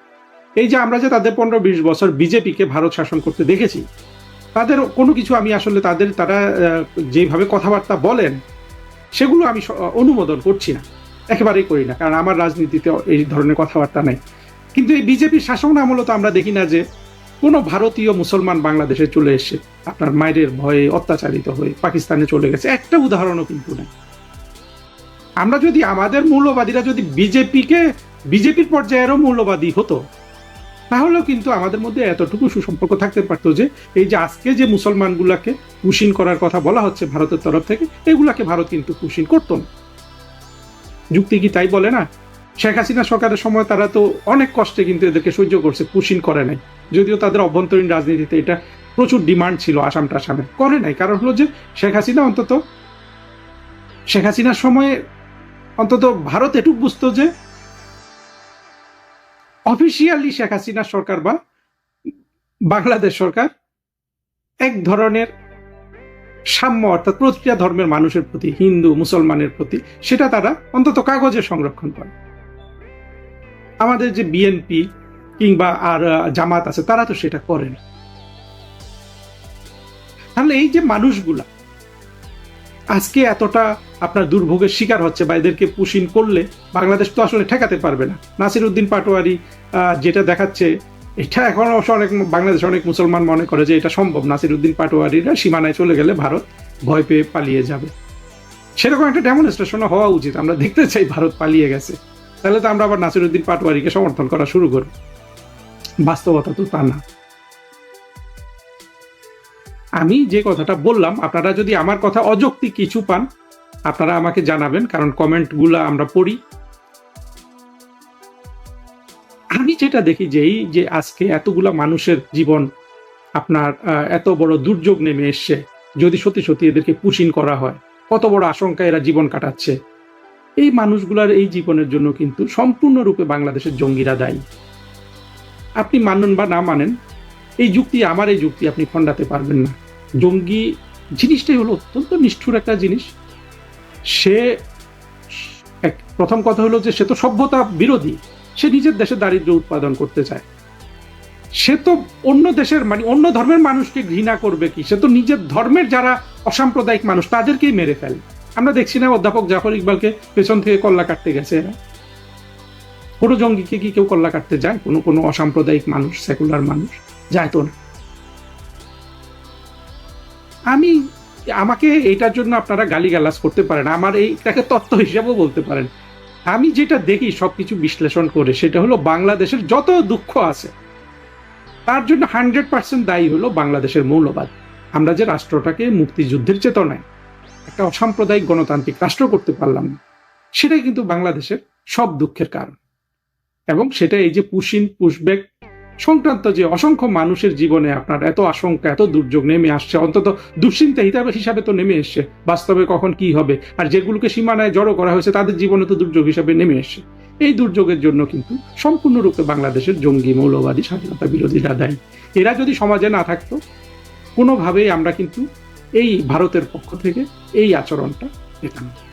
এই যে আমরা যে তাদের 15-20 বছর বিজেপিকে ভারত শাসন করতে দেখেছি, তাদের কোনো কিছু আমি আসলে তারা যেভাবে কথাবার্তা বলেন সেগুলো আমি অনুমোদন করছি না, একেবারেই করি না, কারণ আমার রাজনীতিতে এই ধরনের কথাবার্তা নাই। কিন্তু এই বিজেপির শাসন আমলে তো আমরা দেখি না যে কোনো ভারতীয় মুসলমান বাংলাদেশে চলে এসে আপনার মায়ের ভয়ে অত্যাচারিত হয়ে পাকিস্তানে চলে গেছে, একটা উদাহরণও কিন্তু নাই। আমরা যদি আমাদের মৌলবাদীরা যদি বিজেপির পর্যায়েরও মৌলবাদী হতো, তাহলেও কিন্তু আমাদের মধ্যে এতটুকু সুসম্পর্ক থাকতে পারতো যে এই যে আজকে যে মুসলমানগুলাকে পুশিন করার কথা বলা হচ্ছে ভারতের তরফ থেকে, এগুলাকে ভারত কিন্তু পুশিন করতো না। যুক্তি কি তাই বলে না? শেখ হাসিনা সরকারের সময় তারা তো অনেক কষ্টে কিন্তু এদেরকে সহ্য করছে, পুশিন করে নাই। যদিও তাদের অভ্যন্তরীণ রাজনীতিতে এটা প্রচুর ডিমান্ড ছিল, আসাম টাসামে করে নাই। কারণ হলো যে শেখ হাসিনার সময়ে অন্তত ভারত এটুকু বুঝতো যে অফিসিয়ালি শেখ হাসিনা সরকার বা বাংলাদেশ সরকার এক ধরনের সাম্য, অর্থাৎ প্রতিটা ধর্মের মানুষের প্রতি, হিন্দু মুসলমানের প্রতি, সেটা তারা অন্তত কাগজে সংরক্ষণ করে। আমাদের যে বিএনপি কিংবা আর জামাত আছে, তারা তো সেটা করেন। তাহলে এই যে মানুষগুলা আজকে এতটা আপনার দুর্ভোগের শিকার হচ্ছে বা এদেরকে পুশিন করলে বাংলাদেশ তো আসলে ঠেকাতে পারবে না। নাসিরউদ্দিন পাটোয়ারি যেটা দেখাচ্ছে, এটা এখন অবশ্য বাংলাদেশ অনেক মুসলমান মনে করে যে এটা সম্ভব, নাসিরউদ্দিন পাটোয়ারিরা সীমানায় চলে গেলে ভারত ভয় পেয়ে পালিয়ে যাবে। সেরকম একটা ডেমনস্ট্রেশন হওয়া উচিত। আমরা দেখতে চাই ভারত পালিয়ে গেছে, তাহলে তো আমরা আবার নাসিরউদ্দিন পাটোয়ারিকে সমর্থন করা শুরু করব। বাস্তবতা তো তা না। আমি যে কথাটা বললাম, আপনারা যদি আমার কথা অযৌক্তিক কিছু পান, আপনারা আমাকে জানাবেন, কারণ কমেন্টগুলো আমরা পড়ি। আমি যেটা দেখি যে এই যে আজকে এতগুলা মানুষের জীবন আপনার এত বড় দুর্যোগ নেমে এসছে, যদি সত্যি সত্যি এদেরকে পুশিন করা হয়, কত বড় আশঙ্কা এরা জীবন কাটাচ্ছে। এই মানুষগুলার এই জীবনের জন্য কিন্তু সম্পূর্ণরূপে বাংলাদেশের জঙ্গিরা দায়ী। আপনি মানেন বা না মানেন, এই যুক্তি, আমার এই যুক্তি আপনি খণ্ডাতে পারবেন না। জঙ্গি জিনিসটাই হলো অত্যন্ত নিষ্ঠুর একটা জিনিস। সে প্রথম কথা হলো যে সে তো সভ্যতা বিরোধী, সে নিজের দেশে দারিদ্র্য উৎপাদন করতে চায়। সে তো অন্য দেশের অন্য ধর্মের মানুষকে ঘৃণা করবে কি? সে তো নিজের ধর্মের যারা অসাম্প্রদায়িক মানুষ তাদেরকেই মেরে ফেলে। আমরা দেখছি না অধ্যাপক জাফর ইকবালকে পেছন থেকে কল্লা কাটতে গেছে এরা? কোনো জঙ্গিকে কি কেউ কল্লা কাটতে যায়? কোনো অসাম্প্রদায়িক মানুষ, সেকুলার মানুষ যায় তো না। আমাকে এইটার জন্য আপনারা গালিগালাজ করতে পারেন, আমার এইটাকে তত্ত্ব হিসাবেও বলতে পারেন। আমি যেটা দেখি সবকিছু বিশ্লেষণ করে, সেটা হলো বাংলাদেশের যত দুঃখ আছে তার জন্য 100% দায়ী হলো বাংলাদেশের মৌলবাদ। আমরা যে রাষ্ট্রটাকে মুক্তিযুদ্ধের চেতনায় একটা অসাম্প্রদায়িক গণতান্ত্রিক রাষ্ট্র করতে পারলাম না, সেটাই কিন্তু বাংলাদেশের সব দুঃখের কারণ। এবং সেটা এই যে পুশব্যাক সংক্রান্ত যে অসংখ্য মানুষের জীবনে আপনার এত আশঙ্কা, এত দুর্যোগ নেমে আসছে, অন্তত দুশ্চিন্তা হিসাবে তো নেমে এসছে। বাস্তবে কখন কি হবে, আর যেগুলোকে সীমানায় জড়ো করা হয়েছে তাদের জীবনে তো দুর্যোগ হিসাবে নেমে এসছে। এই দুর্যোগের জন্য কিন্তু সম্পূর্ণরূপে বাংলাদেশের জঙ্গি, মৌলবাদী, স্বাধীনতা বিরোধীরা দায়ী। এরা যদি সমাজে না থাকতো, কোনোভাবেই আমরা কিন্তু এই ভারতের পক্ষ থেকে এই আচরণটা পেতাম না।